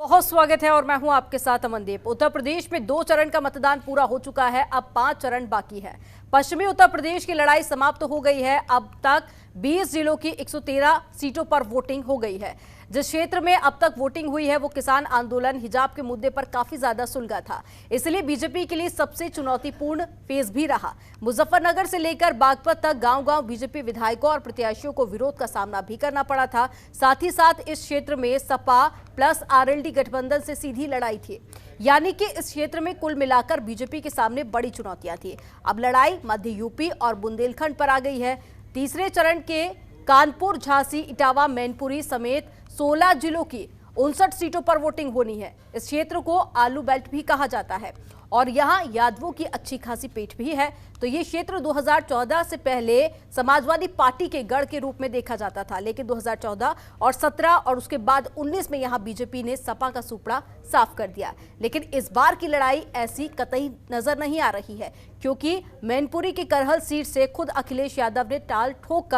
बहुत स्वागत है और मैं हूं आपके साथ अमनदीप। उत्तर प्रदेश में 2 चरण का मतदान पूरा हो चुका है, अब 5 चरण बाकी है। पश्चिमी उत्तर प्रदेश की लड़ाई समाप्त हो गई है। अब तक 20 जिलों की 113 सीटों पर वोटिंग हो गई है। जिस क्षेत्र में अब तक वोटिंग हुई है वो किसान आंदोलन हिजाब के मुद्दे पर काफी ज्यादा सुलझा था, इसलिए बीजेपी के लिए सबसे चुनौतीपूर्ण फेज भी रहा। मुजफ्फरनगर से लेकर बागपत तक गांव-गांव बीजेपी विधायकों और प्रत्याशियों को विरोध का सामना भी करना पड़ा था। साथ ही साथ इस क्षेत्र में सपा प्लस आरएलडी गठबंधन से सीधी लड़ाई थी, यानी कि इस क्षेत्र में कुल मिलाकर बीजेपी के सामने बड़ी चुनौतियां थी। अब लड़ाई मध्य यूपी और बुंदेलखंड पर आ गई है। तीसरे चरण के कानपुर, झांसी, इटावा, मैनपुरी समेत 16 जिलों की 59 सीटों पर वोटिंग होनी है। इस क्षेत्र को आलू बेल्ट भी कहा जाता है और यहां यादवों की अच्छी खासी पेठ भी है। तो ये क्षेत्र 2014 से पहले समाजवादी पार्टी के गढ़ के रूप में देखा जाता था, लेकिन 2014 और 17 और उसके बाद 19 में यहां बीजेपी ने सपा का सुपड़ा साफ कर दिया। लेकिन इस बार की लड़ाई ऐसी कतई नजर नहीं आ रही है, क्योंकि मैनपुरी की करहल सीट से खुद अखिलेश यादव ने टाल ठोक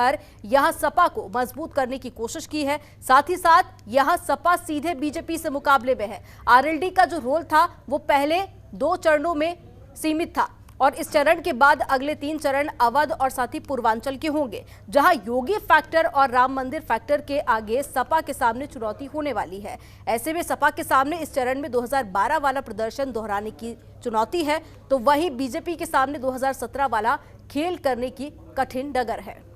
यहां सपा को मजबूत करने की कोशिश की है। साथ ही साथ यहां सपा सीधे बीजेपी से मुकाबले में है। आरएलडी का जो रोल था वो पहले 2 चरणों में सीमित था और इस चरण के बाद अगले 3 चरण अवध और साथ ही पूर्वांचल के होंगे, जहां योगी फैक्टर और राम मंदिर फैक्टर के आगे सपा के सामने चुनौती होने वाली है। ऐसे में सपा के सामने इस चरण में 2012 वाला प्रदर्शन दोहराने की चुनौती है, तो वहीं बीजेपी के सामने 2017 वाला खेल करने की कठिन डगर है।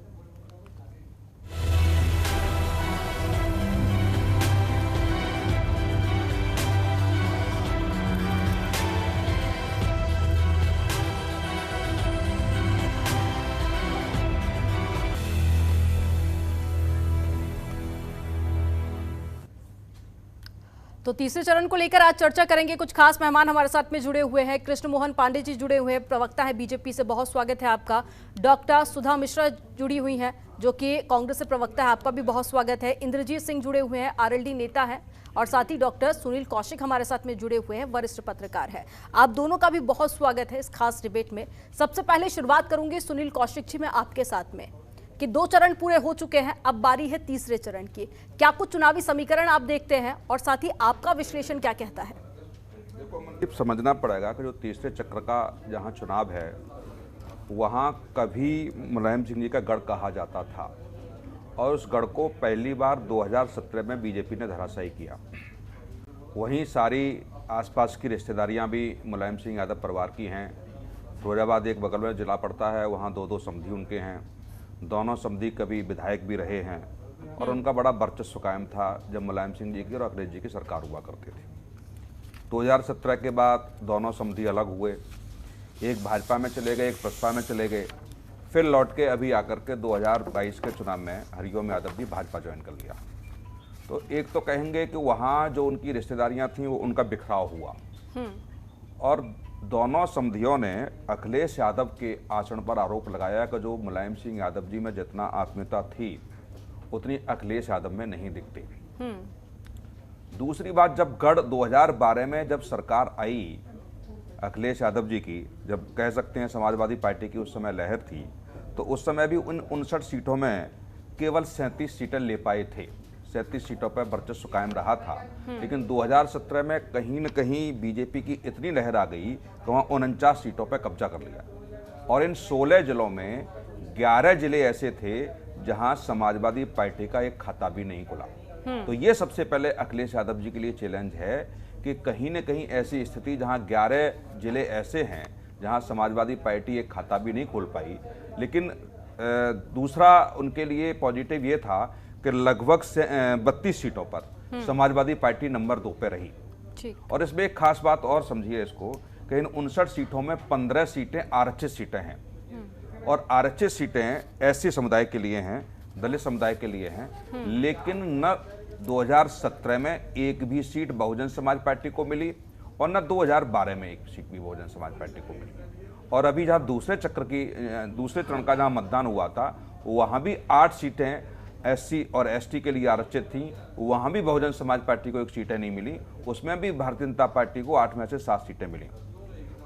तो तीसरे चरण को लेकर आज चर्चा करेंगे। कुछ खास मेहमान हमारे साथ में जुड़े हुए हैं। कृष्ण मोहन पांडे जी जुड़े हुए हैं, प्रवक्ता है बीजेपी से, बहुत स्वागत है आपका। डॉक्टर सुधा मिश्रा जुड़ी हुई हैं, जो कि कांग्रेस से प्रवक्ता है, आपका भी बहुत स्वागत है। इंद्रजीत सिंह जुड़े हुए हैं, आरएलडी नेता है, और साथ ही डॉक्टर सुनील कौशिक हमारे साथ में जुड़े हुए हैं, वरिष्ठ पत्रकार है। आप दोनों का भी बहुत स्वागत है इस खास डिबेट में। सबसे पहले शुरुआत करूंगी सुनील कौशिक जी, मैं आपके साथ में कि 2 चरण पूरे हो चुके हैं, अब बारी है तीसरे चरण की। क्या कुछ चुनावी समीकरण आप देखते हैं और साथ ही आपका विश्लेषण क्या कहता है? देखो, समझना पड़ेगा कि जो तीसरे चक्र का जहां चुनाव है वहां कभी मुलायम सिंह जी का गढ़ कहा जाता था और उस गढ़ को पहली बार 2017 में बीजेपी ने धराशायी किया। वहीं सारी आसपास की रिश्तेदारियां भी मुलायम सिंह यादव परिवार की हैं। फिरोजाबाद एक बगल में जिला पड़ता है, वहाँ 2-2 समधी उनके हैं। दोनों समधी कभी विधायक भी रहे हैं और उनका बड़ा वर्चस्व कायम था जब मुलायम सिंह जी की और अखिलेश जी की सरकार हुआ करती थी। 2017 के बाद दोनों समधी अलग हुए, एक भाजपा में चले गए, एक बसपा में चले गए, फिर लौट के अभी आकर के 2022 के चुनाव में हरिओम यादव जी भाजपा ज्वाइन कर लिया। तो एक तो कहेंगे कि वहाँ जो उनकी रिश्तेदारियाँ थीं वो उनका बिखराव हुआ और दोनों समधियों ने अखिलेश यादव के आचरण पर आरोप लगाया कि जो मुलायम सिंह यादव जी में जितना आत्मीयता थी उतनी अखिलेश यादव में नहीं दिखती। दूसरी बात, जब गढ़ 2012 में जब सरकार आई अखिलेश यादव जी की, जब कह सकते हैं समाजवादी पार्टी की उस समय लहर थी, तो उस समय भी उन 59 सीटों में केवल 37 सीटें ले पाए थे। 37 सीटों पर वर्चस्व कायम रहा था। लेकिन 2017 में कहीं न कहीं बीजेपी की इतनी लहर आ गई कि वहाँ 49 सीटों पर कब्जा कर लिया और इन 16 जिलों में 11 जिले ऐसे थे जहां समाजवादी पार्टी का एक खाता भी नहीं खुला। तो ये सबसे पहले अखिलेश यादव जी के लिए चैलेंज है कि कहीं न कहीं ऐसी स्थिति जहां 11 जिले ऐसे हैं जहां समाजवादी पार्टी एक खाता भी नहीं खोल पाई। लेकिन दूसरा उनके लिए पॉजिटिव ये था कि लगभग 32 सीटों पर समाजवादी पार्टी नंबर 2 पे रही। और इसमें एक खास बात और समझिए इसको कि इन 59 सीटों में 15 सीटें आरक्षित सीटें हैं और आरक्षित सीटें एससी समुदाय के लिए हैं, दलित समुदाय के लिए हैं। लेकिन न 2017 में एक भी सीट बहुजन समाज पार्टी को मिली और न 2012 में एक सीट भी बहुजन समाज पार्टी को मिली। और अभी जहाँ दूसरे चरण का जहाँ मतदान हुआ था वहाँ भी 8 सीटें एससी और एसटी के लिए आरक्षित थी, वहाँ भी बहुजन समाज पार्टी को एक सीटें नहीं मिली। उसमें भी भारतीय जनता पार्टी को 8 में से 7 सीटें मिली।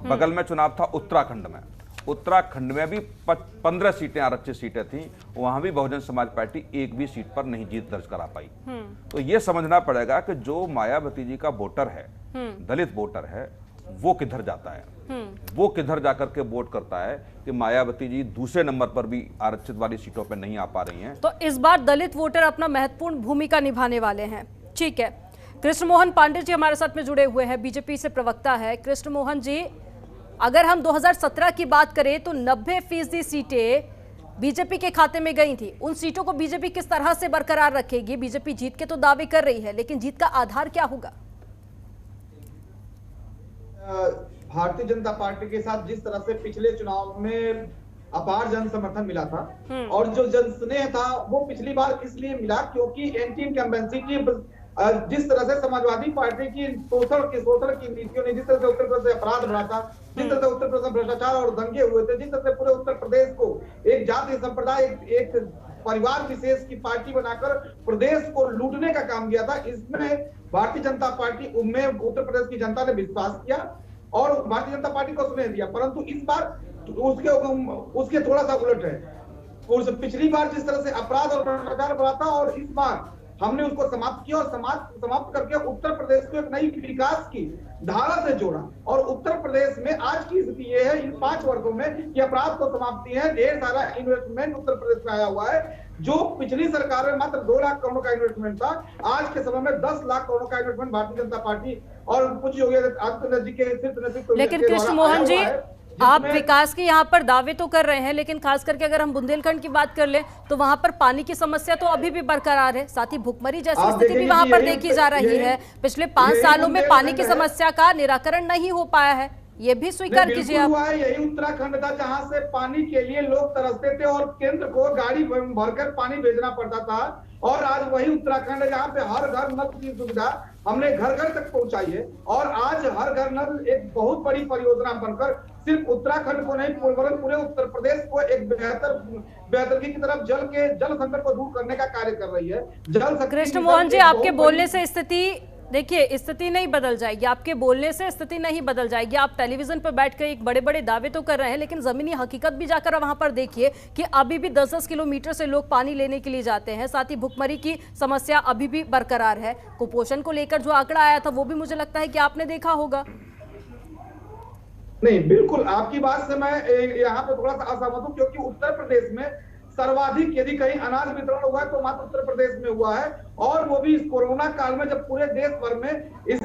बगल में चुनाव था उत्तराखंड में, उत्तराखंड में भी 15 सीटें आरक्षित सीटें थीं, वहां भी बहुजन समाज पार्टी एक भी सीट पर नहीं जीत दर्ज करा पाई। तो ये समझना पड़ेगा कि जो मायावती जी का वोटर है, दलित वोटर है, वो किधर जाता है, वो किधर जाकर के वोट करता है कि मायावती जी दूसरे नंबर पर भी आरक्षित वाली सीटों पर नहीं आ पा रही हैं। तो इस बार दलित वोटर अपना महत्वपूर्ण भूमिका निभाने वाले हैं। ठीक है, कृष्ण मोहन पांडे जी हमारे साथ में जुड़े हुए हैं, बीजेपी से प्रवक्ता है। कृष्ण मोहन जी, अगर हम 2017 की बात करें तो 90% सीटें बीजेपी के खाते में गई थी। उन सीटों को बीजेपी किस तरह से बरकरार रखेगी? बीजेपी जीत के तो दावे कर रही है, लेकिन जीत का आधार क्या होगा? भारतीय जनता पार्टी के साथ जिस तरह से पिछले चुनाव में अपार जन समर्थन मिला था और जो जन स्नेह था वो पिछली बार इसलिए मिला क्योंकि एंटी इनकम्बेंसी की जिस तरह से समाजवादी पार्टी की शोषण की नीतियों ने जिस तरह से उत्तर प्रदेश से अपराध बढ़ा था, जिस तरह से उत्तर प्रदेश में भ्रष्टाचार और दंगे हुए थे, जिस तरह से पूरे उत्तर प्रदेश को एक जाति संप्रदाय एक परिवार विशेष की पार्टी बनाकर प्रदेश को लूटने का काम किया था, इसमें भारतीय जनता पार्टी में उत्तर प्रदेश की जनता ने विश्वास किया और भारतीय जनता पार्टी को स्नेह दिया। परंतु इस बार उसके थोड़ा सा उलट है। पिछली बार जिस तरह से अपराध और भ्रष्टाचार बढ़ा था और इस बार हमने उसको समाप्त किया और समाप्त करके उत्तर प्रदेश को एक नई विकास की धारा से जोड़ा। और उत्तर प्रदेश में आज की स्थिति ये है इन 5 वर्षों में कि अपराध को समाप्ति है, ढेर सारा इन्वेस्टमेंट उत्तर प्रदेश में आया हुआ है। जो पिछली सरकार में मात्र 2 लाख करोड़ का इन्वेस्टमेंट था, आज के समय में 10 लाख करोड़ का इन्वेस्टमेंट भारतीय जनता पार्टी और कुछ योगी आदित्यनाथ जी के नेतृत्व। लेकिन कृष्ण मोहन जी, आप विकास के यहाँ पर दावे तो कर रहे हैं, लेकिन खास करके अगर हम बुंदेलखंड की बात कर लें तो वहां पर पानी की समस्या तो अभी भी बरकरार है, साथ ही भुखमरी जैसी स्थिति भी वहां पर देखी जा रही है। पिछले 5 सालों में पानी की समस्या का निराकरण नहीं हो पाया है, ये भी स्वीकार कीजिए आप। यही उत्तराखंड था जहां से पानी के लिए लोग तरसते थे और केंद्र को गाड़ी भरकर पानी भेजना पड़ता था, और आज वही उत्तराखंड है जहां पे हर घर नल की सुविधा हमने घर घर तक पहुंचाई है। और आज हर घर नल एक बहुत बड़ी परियोजना बनकर सिर्फ उत्तराखंड को नहीं पूरे उत्तर प्रदेश को एक बेहतरी की तरफ जल संकट को दूर करने का कार्य कर रही है। कृष्ण मोहन जी, आपके बोलने से स्थिति देखिए स्थिति नहीं बदल जाएगी, आपके बोलने से स्थिति नहीं बदल जाएगी। आप टेलीविजन पर बैठकर एक बड़े बड़े दावे तो कर रहे हैं, लेकिन जमीनी हकीकत भी जाकर वहां पर देखिए कि अभी भी 10-10 किलोमीटर से लोग पानी लेने के लिए जाते हैं। साथ ही भुखमरी की समस्या अभी भी बरकरार है। कुपोषण को लेकर जो आंकड़ा आया था वो भी मुझे लगता है कि आपने देखा होगा। नहीं, बिल्कुल आपकी बात से मैं यहाँ पे थोड़ा सा असहमत हूँ, क्योंकि उत्तर प्रदेश में सर्वाधिक यदि कहीं अनाज वितरण हुआ है तो मात्र उत्तर प्रदेश में हुआ है, और वो भी इस कोरोना काल में जब पूरे देश भर में इस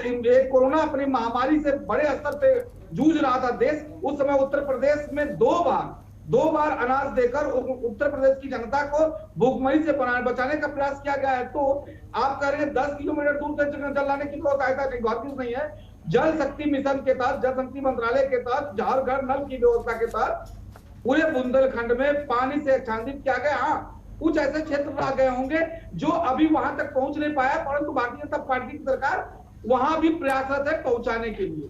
कोरोना अपनी महामारी से बड़े स्तर पे जूझ रहा था देश, उस समय उत्तर प्रदेश में 2 बार अनाज देकर उत्तर प्रदेश की जनता को भूखमरी से बचाने का प्रयास किया गया है। तो आप कह रहे हैं 10 किलोमीटर दूर से जल लाने की कोई सहायता नहीं है। जल शक्ति मिशन के तहत, जल शक्ति मंत्रालय के तहत, हर घर नल की व्यवस्था के तहत पूरे बुंदेलखंड में पानी से आच्छादित किया गया। हाँ, कुछ ऐसे क्षेत्र रह गए होंगे जो अभी वहां तक पहुंच नहीं पाया, परंतु भारतीय जनता पार्टी की सरकार वहां भी प्रयासरत है पहुंचाने के लिए।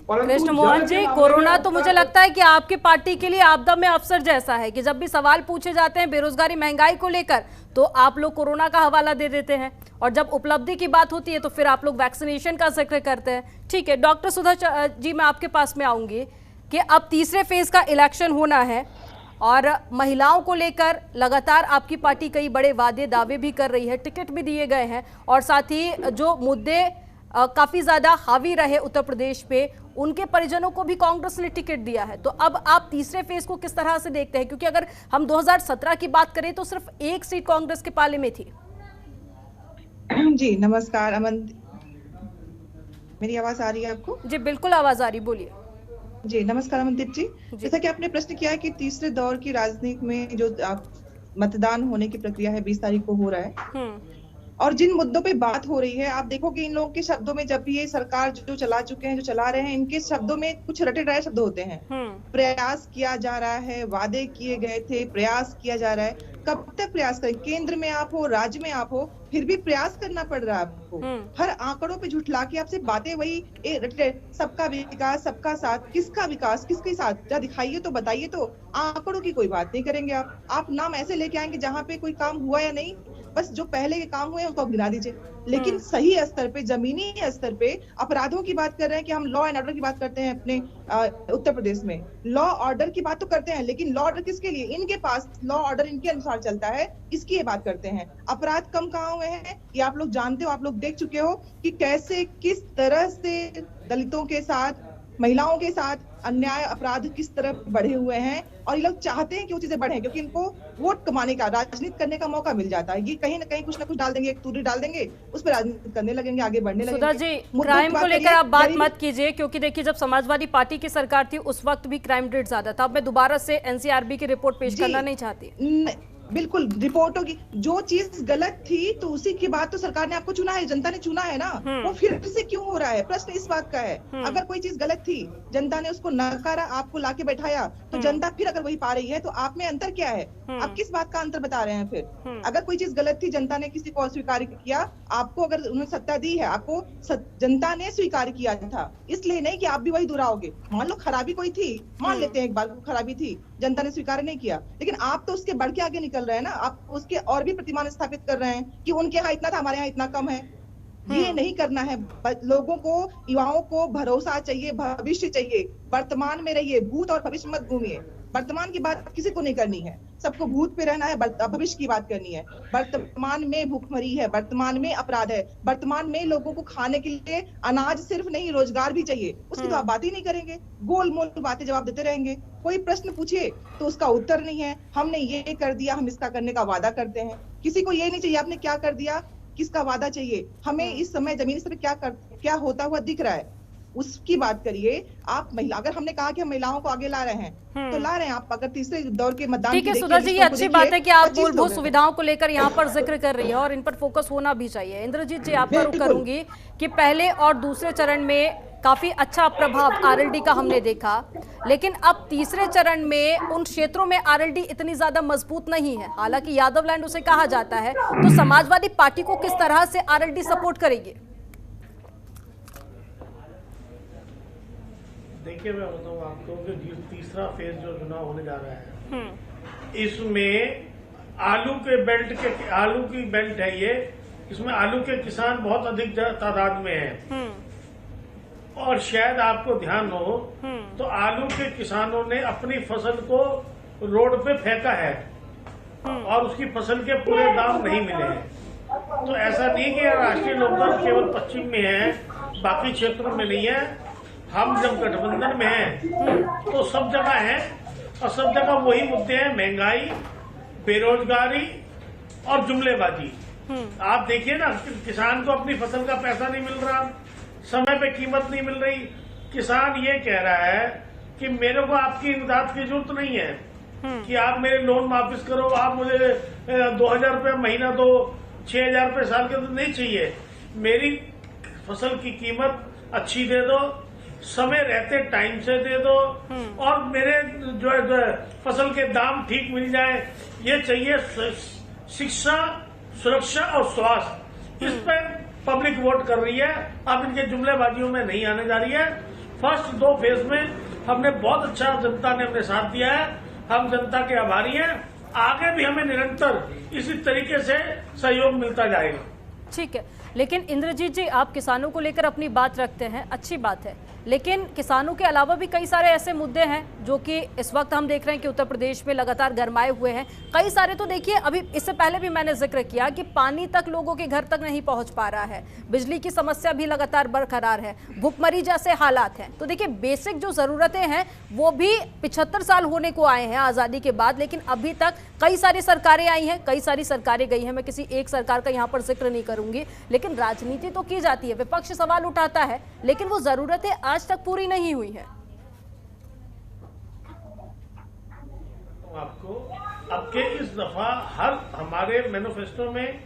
कृष्ण मोहन जी, कोरोना तो मुझे लगता है कि आपकी पार्टी के लिए आपदा में अफसर जैसा है कि जब भी सवाल पूछे जाते हैं बेरोजगारी महंगाई को लेकर तो आप लोग कोरोना का हवाला दे देते हैं, और जब उपलब्धि की बात होती है तो फिर आप लोग वैक्सीनेशन का जिक्र करते हैं। ठीक है, डॉक्टर सुधा जी, मैं आपके पास में आऊंगी कि अब तीसरे फेज का इलेक्शन होना है और महिलाओं को लेकर लगातार आपकी पार्टी कई बड़े वादे दावे भी कर रही है, टिकट भी दिए गए हैं, और साथ ही जो मुद्दे काफी ज्यादा हावी रहे उत्तर प्रदेश पे, उनके परिजनों को भी कांग्रेस ने टिकट दिया है। तो अब आप तीसरे फेज को किस तरह से देखते हैं? क्योंकि अगर हम 2017 की बात करें तो सिर्फ 1 सीट कांग्रेस के पाले में थी। जी नमस्कार अमन, मेरी आवाज आ रही है आपको? जी बिल्कुल आवाज आ रही, बोलिए। जी नमस्कार अमनदीप जी। जैसा कि आपने प्रश्न किया है कि तीसरे दौर की राजनीति में जो मतदान होने की प्रक्रिया है 20 तारीख को हो रहा है, और जिन मुद्दों पे बात हो रही है, आप देखोगे इन लोगों के शब्दों में, जब भी ये सरकार जो चला चुके हैं, जो चला रहे हैं, इनके शब्दों में कुछ रटे रहे शब्द होते हैं। प्रयास किया जा रहा है, वादे किए गए थे, प्रयास किया जा रहा है। कब तक प्रयास करें? केंद्र में आप हो, राज्य में आप हो, फिर भी प्रयास करना पड़ रहा है आपको। हर आंकड़ों पे झुठला के आपसे बातें वही सबका विकास, सबका साथ। किसका विकास, किसके साथ? जरा दिखाइए तो, बताइए तो। आंकड़ों की कोई बात नहीं करेंगे आप नाम ऐसे लेके आएंगे जहाँ पे कोई काम हुआ या नहीं। बस जो पहले के काम हुए उसको गिना दीजिए, लेकिन सही स्तर पे, जमीनी स्तर पे अपराधों की बात कर रहे हैं कि हम लॉ एंड ऑर्डर की बात करते हैं अपने उत्तर प्रदेश में। लॉ ऑर्डर की बात तो करते हैं, लेकिन लॉ ऑर्डर किसके लिए? इनके पास लॉ ऑर्डर इनके अनुसार चलता है, इसकी ये बात करते हैं। अपराध कम कहाँ हुए हैं ये आप लोग जानते हो, आप लोग देख चुके हो कि कैसे किस तरह से दलितों के साथ, महिलाओं के साथ अन्याय, अपराध किस तरह बढ़े हुए हैं। और ये लोग चाहते हैं कि वो चीजें बढ़े, क्योंकि इनको वोट कमाने का, राजनीति करने का मौका मिल जाता है। ये कहीं ना कहीं कुछ ना कुछ डाल देंगे, एक तूरी डाल देंगे, उस पर राजनीति करने लगेंगे, आगे बढ़ने लगेंगे। सुधा जी, क्राइम को लेकर आप बात मत कीजिए, क्योंकि देखिए जब समाजवादी पार्टी की सरकार थी उस वक्त भी क्राइम रेट ज्यादा था। अब मैं दोबारा से एनसीआरबी की रिपोर्ट पेश करना नहीं चाहती। बिल्कुल, रिपोर्टों की जो चीज गलत थी तो उसी की बात तो सरकार ने आपको चुना है, जनता ने चुना है ना, वो फिर से क्यों हो रहा है? प्रश्न इस बात का है। अगर कोई चीज गलत थी, जनता ने उसको नकारा, आपको लाके बैठाया, तो जनता फिर अगर वही पा रही है तो आप में अंतर क्या है? आप किस बात का अंतर बता रहे हैं फिर? अगर कोई चीज गलत थी, जनता ने किसी को अस्वीकार किया, आपको अगर उन्होंने सत्ता दी है, आपको जनता ने स्वीकार किया था, इसलिए नहीं कि आप भी वही दोहराओगे। मान लो खराबी कोई थी, मान लेते हैं एक बार खराबी थी, जनता ने स्वीकार नहीं किया, लेकिन आप तो उसके बढ़ के आगे निकल रहे हैं ना, आप उसके और भी प्रतिमान स्थापित कर रहे हैं कि उनके यहाँ इतना था, हमारे यहाँ इतना कम है। ये नहीं करना है। लोगों को, युवाओं को भरोसा चाहिए, भविष्य चाहिए। वर्तमान में रहिए, भूत और भविष्य मत घूमिए। वर्तमान की बात किसी को नहीं करनी है, सबको भूत पे रहना है, भविष्य की बात करनी है। वर्तमान में भूखमरी है, वर्तमान में अपराध है, वर्तमान में लोगों को खाने के लिए अनाज सिर्फ नहीं, रोजगार भी चाहिए। उसकी तो आप बात ही नहीं करेंगे, गोल मोल बातें जवाब देते रहेंगे। कोई प्रश्न पूछिए तो उसका उत्तर नहीं है। हमने ये कर दिया, हम इसका करने का वादा करते हैं। किसी को ये नहीं चाहिए आपने क्या कर दिया, किसका वादा चाहिए। हमें इस समय जमीन पर क्या होता हुआ दिख रहा है, उसकी बात करिए। आप महिला, अगर हमने कहा कि हम महिलाओं को आगे ला रहे हैं तो ला रहे हैं। आप अगर तीसरे दौर के मतदान, ठीक है सुधा जी, ये अच्छी बात है कि आप मूलभूत सुविधाओं को लेकर यहाँ पर जिक्र कर रही है और इन पर फोकस होना भी चाहिए। इंद्रजीत जी, आप पर रुख करूंगी कि पहले और दूसरे चरण में काफी अच्छा प्रभाव आरएलडी का हमने देखा, लेकिन अब तीसरे चरण में उन क्षेत्रों में आरएलडी इतनी ज्यादा मजबूत नहीं है। हालांकि यादव लैंड उसे कहा जाता है, तो समाजवादी पार्टी को किस तरह से आरएलडी सपोर्ट करेगी? देखिए, मैं बताऊँ आपको कि तीसरा फेज जो चुनाव होने जा रहा है, इसमें आलू की बेल्ट है ये, इसमें आलू के किसान बहुत अधिक तादाद में हैं। और शायद आपको ध्यान हो तो आलू के किसानों ने अपनी फसल को रोड पे फेंका है और उसकी फसल के पूरे दाम नहीं मिले हैं। तो ऐसा नहीं कि राष्ट्रीय लोकदल केवल पश्चिम में है, बाकी क्षेत्रों में नहीं है। हम जब गठबंधन में हैं तो सब जगह है, और सब जगह वही मुद्दे हैं, महंगाई, बेरोजगारी और जुमलेबाजी। आप देखिए ना, किसान को अपनी फसल का पैसा नहीं मिल रहा, समय पे कीमत नहीं मिल रही। किसान ये कह रहा है कि मेरे को आपकी इमदाद की जरूरत नहीं है कि आप मेरे लोन वापस करो, आप मुझे 2000 रुपये महीना दो, 6000 रुपये साल के, तो नहीं चाहिए। मेरी फसल की कीमत अच्छी दे दो, समय रहते टाइम से दे दो, और मेरे जो है फसल के दाम ठीक मिल जाए, ये चाहिए। शिक्षा, सुरक्षा और स्वास्थ्य, इस पर पब्लिक वोट कर रही है। अब इनके जुमलेबाजियों में नहीं आने जा रही है। फर्स्ट 2 फेज में हमने बहुत अच्छा, जनता ने अपने साथ दिया है, हम जनता के आभारी हैं। आगे भी हमें निरंतर इसी तरीके से सहयोग मिलता जाएगा। ठीक है, लेकिन इंद्रजीत जी, आप किसानों को लेकर अपनी बात रखते हैं, अच्छी बात है, लेकिन किसानों के अलावा भी कई सारे ऐसे मुद्दे हैं जो कि इस वक्त हम देख रहे हैं कि उत्तर प्रदेश में लगातार गरमाए हुए हैं। कई सारे तो देखिए, अभी इससे पहले भी मैंने जिक्र किया कि पानी तक लोगों के घर तक नहीं पहुंच पा रहा है, बिजली की समस्या भी लगातार बरकरार है, भूखमरी जैसे हालात हैं। तो देखिए, बेसिक जो जरूरतें हैं वो भी 75 साल होने को आए हैं आजादी के बाद, लेकिन अभी तक कई सारी सरकारें आई हैं, कई सारी सरकारें गई हैं। मैं किसी एक सरकार का यहाँ पर जिक्र नहीं करूंगी, लेकिन राजनीति तो की जाती है, विपक्ष सवाल उठाता है, लेकिन वो जरूरतें आज तक पूरी नहीं हुई है। आपको अब के इस दफा हर हमारे मैनिफेस्टो में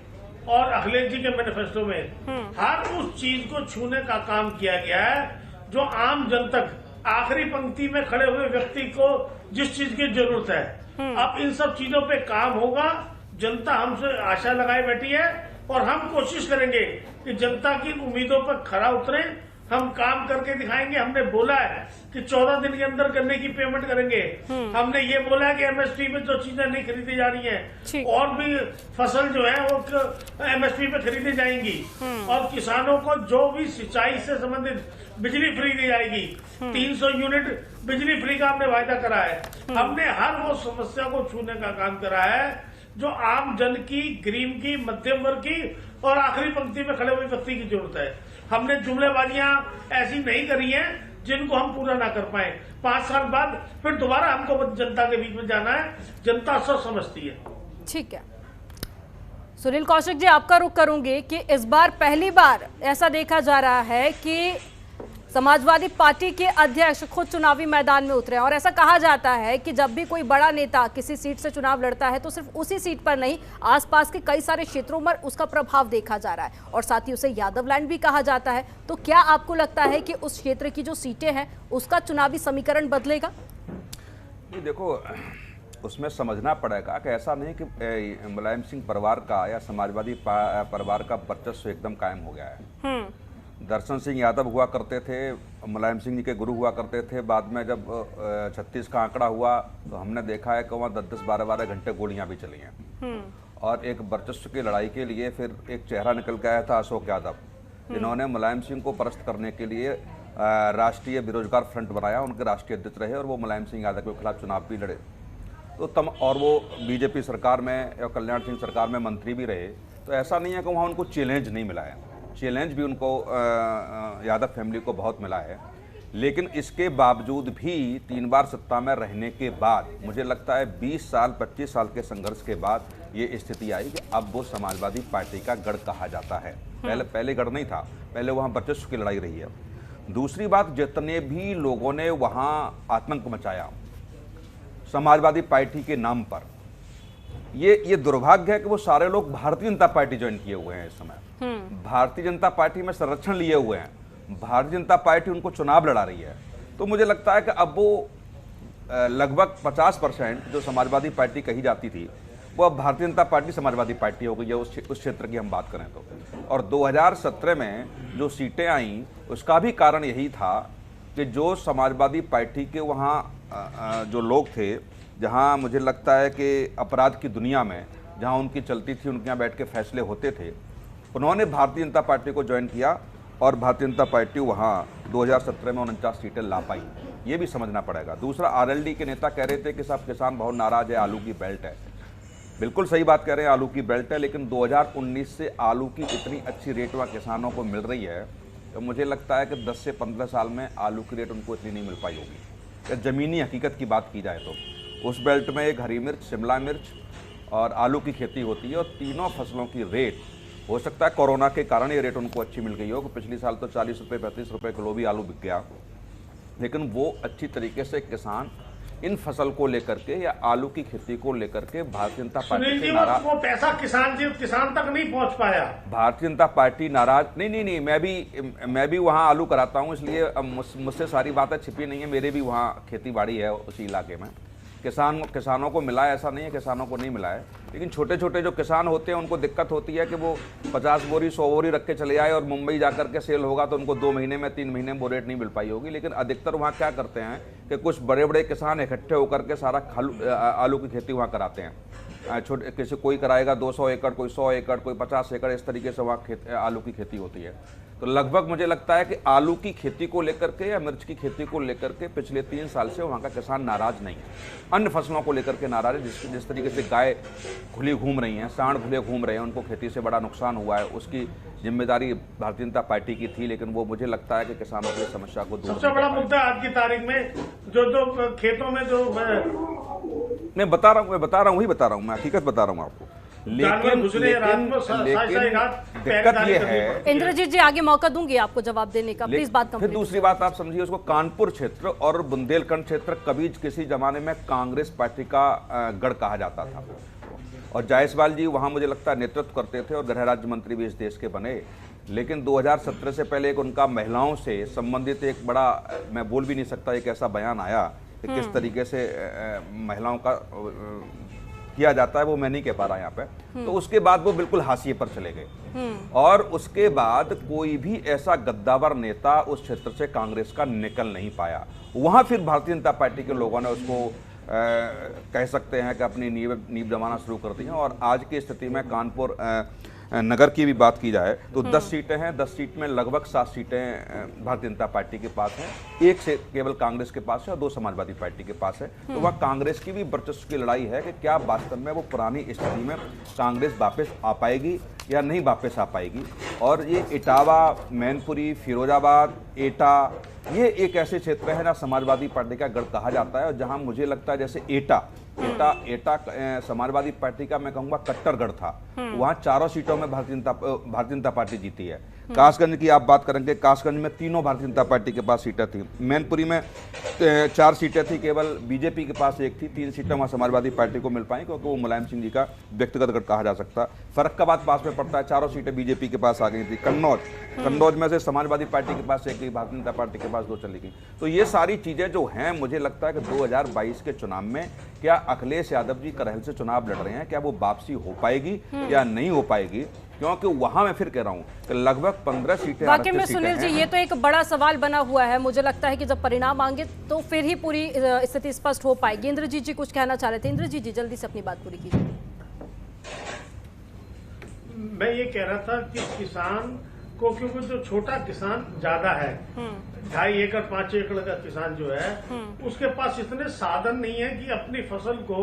और अखिलेश जी के मैनिफेस्टो में हर उस चीज को छूने का काम किया गया है जो आम जन तक, आखिरी पंक्ति में खड़े हुए व्यक्ति को जिस चीज की जरूरत है। अब इन सब चीजों पे काम होगा। जनता हमसे आशा लगाए बैठी है और हम कोशिश करेंगे कि जनता की उम्मीदों पर खरा उतरे हम काम करके दिखाएंगे। हमने बोला है कि 14 दिन के अंदर गन्ने की पेमेंट करेंगे। हमने ये बोला है कि एमएसपी में जो चीजें नहीं खरीदी जा रही हैं और भी फसल जो है वो एमएसपी पे खरीदी जाएंगी और किसानों को जो भी सिंचाई से संबंधित बिजली फ्री दी जाएगी। 300 यूनिट बिजली फ्री का हमने वायदा करा है। हमने हर वो समस्या को छूने का काम करा है जो आम जन की, गरीब की, मध्यम वर्ग की और आखिरी पंक्ति में खड़े हुए व्यक्ति की जरूरत है। हमने जुमलेबाजियां ऐसी नहीं करी हैं जिनको हम पूरा ना कर पाए। 5 साल बाद फिर दोबारा हमको जनता के बीच में जाना है। जनता सब समझती है। ठीक है सुनील कौशिक जी, आपका रुख करूंगी कि इस बार पहली बार ऐसा देखा जा रहा है कि समाजवादी पार्टी के अध्यक्ष खुद चुनावी मैदान में उतरे और ऐसा कहा जाता है कि जब भी कोई बड़ा नेता किसी सीट से चुनाव लड़ता है तो सिर्फ उसी सीट पर नहीं, आसपास के कई सारे क्षेत्रों में उसका प्रभाव देखा जा रहा है और साथ ही उसे यादव लैंड भी कहा जाता है। तो क्या आपको लगता है कि उस क्षेत्र की जो सीटें हैं उसका चुनावी समीकरण बदलेगा? ये देखो, उसमें समझना पड़ेगा कि ऐसा नहीं कि मुलायम सिंह परिवार का या समाजवादी परिवार का वर्चस्व एकदम कायम हो गया है। दर्शन सिंह यादव हुआ करते थे, मुलायम सिंह जी के गुरु हुआ करते थे। बाद में जब 36 का आंकड़ा हुआ तो हमने देखा है कि वहाँ 10-10, 12-12 घंटे गोलियां भी चली हैं। और एक वर्चस्व की लड़ाई के लिए फिर एक चेहरा निकल के आया था अशोक यादव, जिन्होंने मुलायम सिंह को परास्त करने के लिए राष्ट्रीय बेरोजगार फ्रंट बनाया। उनके राष्ट्रीय अध्यक्ष रहे और वो मुलायम सिंह यादव के खिलाफ चुनाव भी लड़े। तो और वो बीजेपी सरकार में या कल्याण सिंह सरकार में मंत्री भी रहे। तो ऐसा नहीं है कि वहाँ उनको चैलेंज नहीं मिला है, चैलेंज भी उनको यादव फैमिली को बहुत मिला है। लेकिन इसके बावजूद भी 3 बार सत्ता में रहने के बाद मुझे लगता है 20 साल 25 साल के संघर्ष के बाद ये स्थिति आई कि अब वो समाजवादी पार्टी का गढ़ कहा जाता है। पहले गढ़ नहीं था, पहले वहाँ वर्चस्व की लड़ाई रही है। दूसरी बात, जितने भी लोगों ने वहाँ आतंक मचाया समाजवादी पार्टी के नाम पर, ये दुर्भाग्य है कि वो सारे लोग भारतीय जनता पार्टी ज्वाइन किए हुए हैं। इस समय भारतीय जनता पार्टी में संरक्षण लिए हुए हैं, भारतीय जनता पार्टी उनको चुनाव लड़ा रही है। तो मुझे लगता है कि अब वो लगभग 50% जो समाजवादी पार्टी कही जाती थी वो अब भारतीय जनता पार्टी समाजवादी पार्टी हो गई है, उस क्षेत्र की हम बात करें तो। और 2017 में जो सीटें आईं उसका भी कारण यही था कि जो समाजवादी पार्टी के वहाँ जो लोग थे, जहाँ मुझे लगता है कि अपराध की दुनिया में जहाँ उनकी चलती थी, उनके यहाँ बैठ के फैसले होते थे, उन्होंने भारतीय जनता पार्टी को ज्वाइन किया और भारतीय जनता पार्टी वहाँ 2017 में 49 सीटें ला पाई। ये भी समझना पड़ेगा। दूसरा, आरएलडी के नेता कह रहे थे कि साहब किसान बहुत नाराज है, आलू की बेल्ट है। बिल्कुल सही बात कह रहे हैं, आलू की बेल्ट है, लेकिन 2019 से आलू की इतनी अच्छी रेट वहाँ किसानों को मिल रही है तो मुझे लगता है कि 10 से 15 साल में आलू की रेट उनको इतनी नहीं मिल पाई होगी। ज़मीनी हकीकत की बात की जाए तो उस बेल्ट में एक हरी मिर्च, शिमला मिर्च और आलू की खेती होती है और तीनों फसलों की रेट, हो सकता है कोरोना के कारण ये रेट उनको अच्छी मिल गई हो कि पिछली साल तो 40 रुपये 35 रुपये किलो भी आलू बिक गया, लेकिन वो अच्छी तरीके से किसान इन फसल को लेकर के या आलू की खेती को लेकर के भारतीय जनता पार्टी से नाराज, वो पैसा किसान तक नहीं पहुंच पाया। भारतीय जनता पार्टी नाराज नहीं, मैं भी वहाँ आलू कराता हूँ, इसलिए मुझसे सारी बातें छिपी नहीं है। मेरे भी वहाँ खेती बाड़ी है उसी इलाके में। किसानों को मिला है, ऐसा नहीं है किसानों को नहीं मिला है, लेकिन छोटे छोटे जो किसान होते हैं उनको दिक्कत होती है कि वो 50 बोरी 100 बोरी रख के चले आए और मुंबई जाकर के सेल होगा तो उनको 2 महीने में 3 महीने में वो रेट नहीं मिल पाई होगी। लेकिन अधिकतर वहाँ क्या करते हैं कि कुछ बड़े बड़े किसान इकट्ठे होकर के सारा आलू की खेती वहाँ कराते हैं। छोटे कोई कराएगा 200 एकड़, कोई 100 एकड़, कोई 50 एकड़, इस तरीके से वहाँ आलू की खेती होती है। तो लगभग मुझे लगता है कि आलू की खेती को लेकर के या मिर्च की खेती को लेकर के पिछले 3 साल से वहाँ का किसान नाराज नहीं है। अन्य फसलों को लेकर के नाराज है। जिस तरीके से गाय खुली घूम रही हैं, सांड खुले घूम रहे हैं, उनको खेती से बड़ा नुकसान हुआ है, उसकी जिम्मेदारी भारतीय जनता पार्टी की थी, लेकिन वो मुझे लगता है कि किसानों की समस्या को दूर। सबसे बड़ा मुद्दा आज की तारीख में जो खेतों में जो मैं बता रहा हूँ, मैं हकीकत बता रहा हूँ आपको। लेकिन दिक्कत ये है, इंद्रजीत जी आगे मौका दूंगी आपको जवाब देने का, प्लीज बात कंप्लीट। फिर दूसरी बात आप समझिए, उसको कानपुर क्षेत्र और बुंदेलखंड क्षेत्र कभी किसी जमाने में कांग्रेस पार्टी का गढ़ कहा जाता था और जायसवाल जी वहां मुझे लगता है नेतृत्व करते थे और गृह राज्य मंत्री भी इस देश के बने। लेकिन 2017 से पहले एक उनका महिलाओं से संबंधित एक बड़ा, मैं बोल भी नहीं सकता, एक ऐसा बयान आया कि किस तरीके से महिलाओं का किया जाता है वो मैं नहीं कह पा रहा यहाँ पे। तो उसके बाद वो बिल्कुल हाशिए पर चले गए और उसके बाद कोई भी ऐसा गद्दावर नेता उस क्षेत्र से कांग्रेस का निकल नहीं पाया। वहां फिर भारतीय जनता पार्टी के लोगों ने उसको कह सकते हैं कि अपनी नींव जमाना शुरू कर दी है। और आज की स्थिति में कानपुर नगर की भी बात की जाए तो 10 सीटें हैं, 10 सीट में लगभग 7 सीटें भारतीय जनता पार्टी के पास हैं, 1 से केवल कांग्रेस के पास है और 2 समाजवादी पार्टी के पास है। तो वह कांग्रेस की भी वर्चस्व की लड़ाई है कि क्या वास्तव में वो पुरानी स्थिति में कांग्रेस वापस आ पाएगी या नहीं वापस आ पाएगी। और ये इटावा, मैनपुरी, फिरोजाबाद, एटा, ये एक ऐसे क्षेत्र है ना समाजवादी पार्टी का गढ़ कहा जाता है और जहां मुझे लगता है जैसे एटा समाजवादी पार्टी का मैं कहूंगा कट्टरगढ़ था। वहां 4 सीटों में भारतीय जनता पार्टी जीती है। कासगंज की आप बात करेंगे, कासगंज में 3 भारतीय जनता पार्टी के पास सीटें थी। मैनपुरी में 4 सीटें थी, केवल बीजेपी के पास 1 थी। 3 सीटें वहां समाजवादी पार्टी को मिल पाई क्योंकि वो मुलायम सिंह जी का व्यक्तिगत गढ़ कहा जा सकता है। फर्रुखाबाद पास में पड़ता है, 4 सीटें बीजेपी के पास आ गई थी। कन्नौज में से समाजवादी पार्टी के पास 1 गई, भारतीय जनता पार्टी के पास 2 चली गई। तो ये सारी चीजें जो हैं, मुझे लगता है कि 2022 के चुनाव में क्या अखिलेश यादव जी करहल से चुनाव लड़ रहे हैं, क्या वो वापसी हो पाएगी या नहीं हो पाएगी, क्योंकि वहां मैं फिर कह रहा हूं कि लगभग 15 सीटें वाकई में सुनील जी ये तो एक बड़ा सवाल बना हुआ है। मुझे लगता है कि जब परिणाम आएंगे तो फिर ही पूरी स्थिति स्पष्ट हो पाएगी। इंद्रजीत जी कुछ कहना चाह रहे थे। इंद्रजीत जी जल्दी से अपनी बात पूरी कीजिए। मैं ये कह रहा था कि किसान को, क्योंकि जो छोटा किसान ज्यादा है, 2.5 एकड़ 5 एकड़ का किसान जो है उसके पास इतने साधन नहीं है कि अपनी फसल को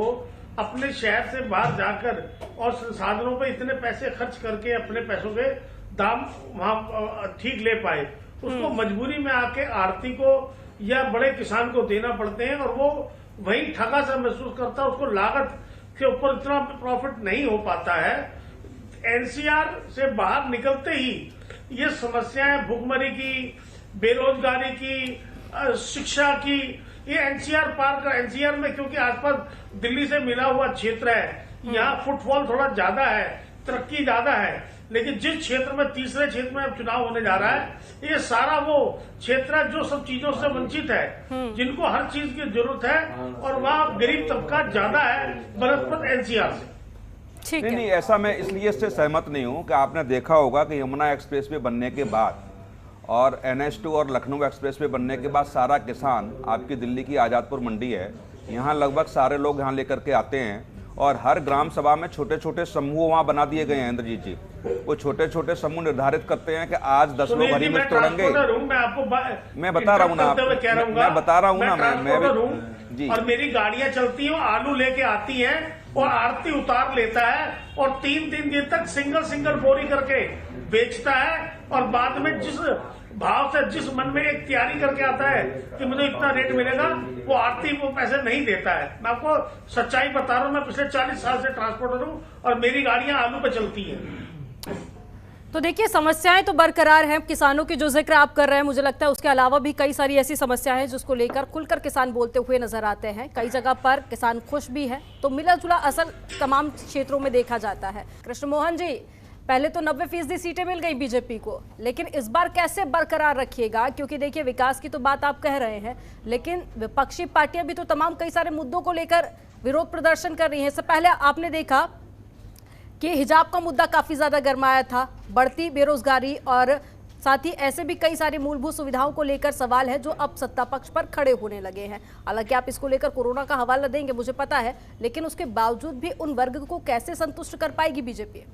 अपने शहर से बाहर जाकर और संसाधनों पे इतने पैसे खर्च करके अपने पैसों के दाम वहां ठीक ले पाए। उसको मजबूरी में आके आड़ती को या बड़े किसान को देना पड़ते हैं और वो वही ठगा सा महसूस करता है, उसको लागत के ऊपर इतना प्रॉफिट नहीं हो पाता है। एनसीआर से बाहर निकलते ही ये समस्याएं भुखमरी की, बेरोजगारी की, शिक्षा की, ये एनसीआर पार कर, एनसीआर में क्योंकि आसपास दिल्ली से मिला हुआ क्षेत्र है, यहाँ फुटफॉल थोड़ा ज्यादा है, तरक्की ज्यादा है। लेकिन जिस क्षेत्र में, तीसरे क्षेत्र में अब चुनाव होने जा रहा है, ये सारा वो क्षेत्र है जो सब चीजों से वंचित है, जिनको हर चीज की जरूरत है और वहाँ गरीब तबका ज्यादा है बनस्पत एनसीआर से। नहीं, ऐसा मैं इसलिए इससे सहमत नहीं हूं कि आपने देखा होगा कि यमुना एक्सप्रेस वे बनने के बाद और NH2 और लखनऊ एक्सप्रेस वे बनने के बाद सारा किसान, आपकी दिल्ली की आजादपुर मंडी है, यहाँ लगभग सारे लोग यहाँ लेकर के आते हैं और हर ग्राम सभा में छोटे छोटे समूह वहाँ बना दिए गए हैं। इंद्रजीत जी, वो छोटे छोटे समूह निर्धारित करते हैं कि आज 10 लोग हरी मिर्च तोड़ेंगे। मैं बता रहा हूँ ना, मैं बता रहा हूँ ना, मैं जी, और मेरी गाड़ियां चलती हैं, आलू लेके आती हैं और आड़ती उतार लेता है और 3-3 दिन तक सिंगल बोरी करके बेचता है और बाद में जिस भाव से, जिस मन में एक तैयारी करके आता है कि मुझे इतना रेट मिलेगा, वो आड़ती वो पैसे नहीं देता है। मैं आपको सच्चाई बता रहा हूँ, मैं पिछले 40 साल से ट्रांसपोर्टर हूँ और मेरी गाड़ियां आलू पे चलती हैं। तो देखिए समस्याएं तो बरकरार हैं। किसानों की जो जिक्र आप कर रहे हैं, मुझे लगता है उसके अलावा भी कई सारी ऐसी समस्याएं हैं जिसको लेकर खुलकर किसान बोलते हुए नजर आते हैं। कई जगह पर किसान खुश भी है, तो मिला जुला असर तमाम क्षेत्रों में देखा जाता है। कृष्ण मोहन जी, पहले तो 90% सीटें मिल गई बीजेपी को, लेकिन इस बार कैसे बरकरार रखिएगा? क्योंकि देखिए विकास की तो बात आप कह रहे हैं, लेकिन विपक्षी पार्टियां भी तो तमाम कई सारे मुद्दों को लेकर विरोध प्रदर्शन कर रही हैं। इससे पहले आपने देखा कि हिजाब का मुद्दा काफी ज्यादा गरमाया था, बढ़ती बेरोजगारी और साथ ही ऐसे भी कई सारी मूलभूत सुविधाओं को लेकर सवाल है जो अब सत्ता पक्ष पर खड़े होने लगे हैं। हालांकि आप इसको लेकर कोरोना का हवाला देंगे मुझे पता है, लेकिन उसके बावजूद भी उन वर्ग को कैसे संतुष्ट कर पाएगी बीजेपी?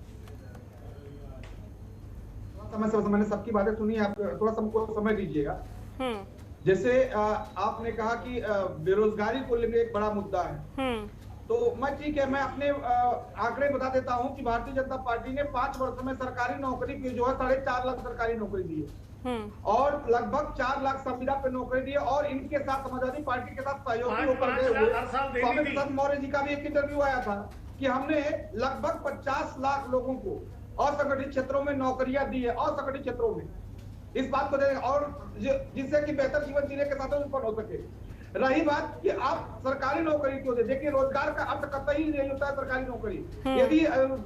मैंने सबकी बातें सुनी, आप थोड़ा हमको समय दीजिएगा। जैसे आपने कहा कि बेरोजगारी को लेकर एक बड़ा मुद्दा है, तो मैं ठीक है, मैं अपने आंकड़े बता देता हूं कि भारतीय जनता पार्टी ने 5 वर्ष में सरकारी नौकरी की जो है 4.5 लाख सरकारी नौकरी दी है और लगभग 4 लाख संविदा पे नौकरी दी है। और इनके साथ समाजवादी पार्टी के साथ सहयोगी होकर गए हुए स्वामी प्रसाद मौर्य जी का भी एक इंटरव्यू आया था कि हमने लगभग 50 लाख लोगों को असंगठित क्षेत्रों में नौकरियां दी है, असंगठित क्षेत्रों में, इस बात को देखें, और जिससे कि बेहतर जीवन जीने के साथ उत्पन्न हो सके। रही बात कि आप सरकारी नौकरी क्यों दे, देखिए रोजगार का अर्थ कतई नहीं होता है सरकारी नौकरी। यदि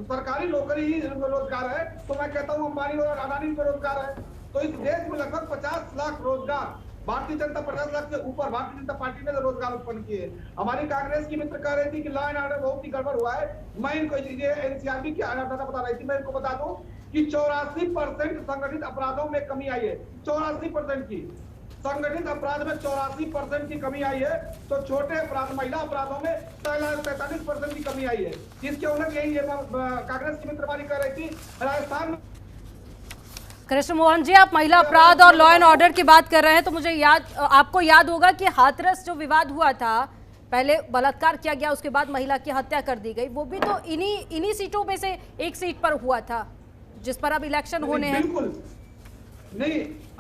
सरकारी नौकरी ही रोजगार है तो मैं कहता हूँ अंबानी और अडानी बेरोजगार है। तो इस देश में लगभग 50 लाख रोजगार भारतीय जनता 50 लाख से ऊपर भारतीय जनता पार्टी ने रोजगार उत्पन्न किए। हमारी कांग्रेस की मित्र कह रही थी कि लॉ एंड ऑर्डर बहुत ही गड़बड़ हुआ है। मैं इनको ये एनसीआरबी की डाटा बता रही थी, मैं इनको बता दूं कि 84% संगठित अपराधों में कमी आई है। 84% की संगठित अपराध में 84% की कमी आई है। तो छोटे अपराध महिला अपराधों में 43% की कमी आई है। इसके उलट यही कांग्रेस की मित्रवादी कह रही थी राजस्थान में। कृष्ण मोहन जी, आप महिला अपराध और लॉ एंड ऑर्डर की बात कर रहे हैं, तो मुझे आपको याद होगा कि हाथरस जो विवाद हुआ था, पहले बलात्कार किया गया, उसके बाद महिला की हत्या कर दी गई, वो भी तो इन्हीं सीटों में से एक सीट पर हुआ था जिस पर अब इलेक्शन होने हैं। बिल्कुल नहीं, एक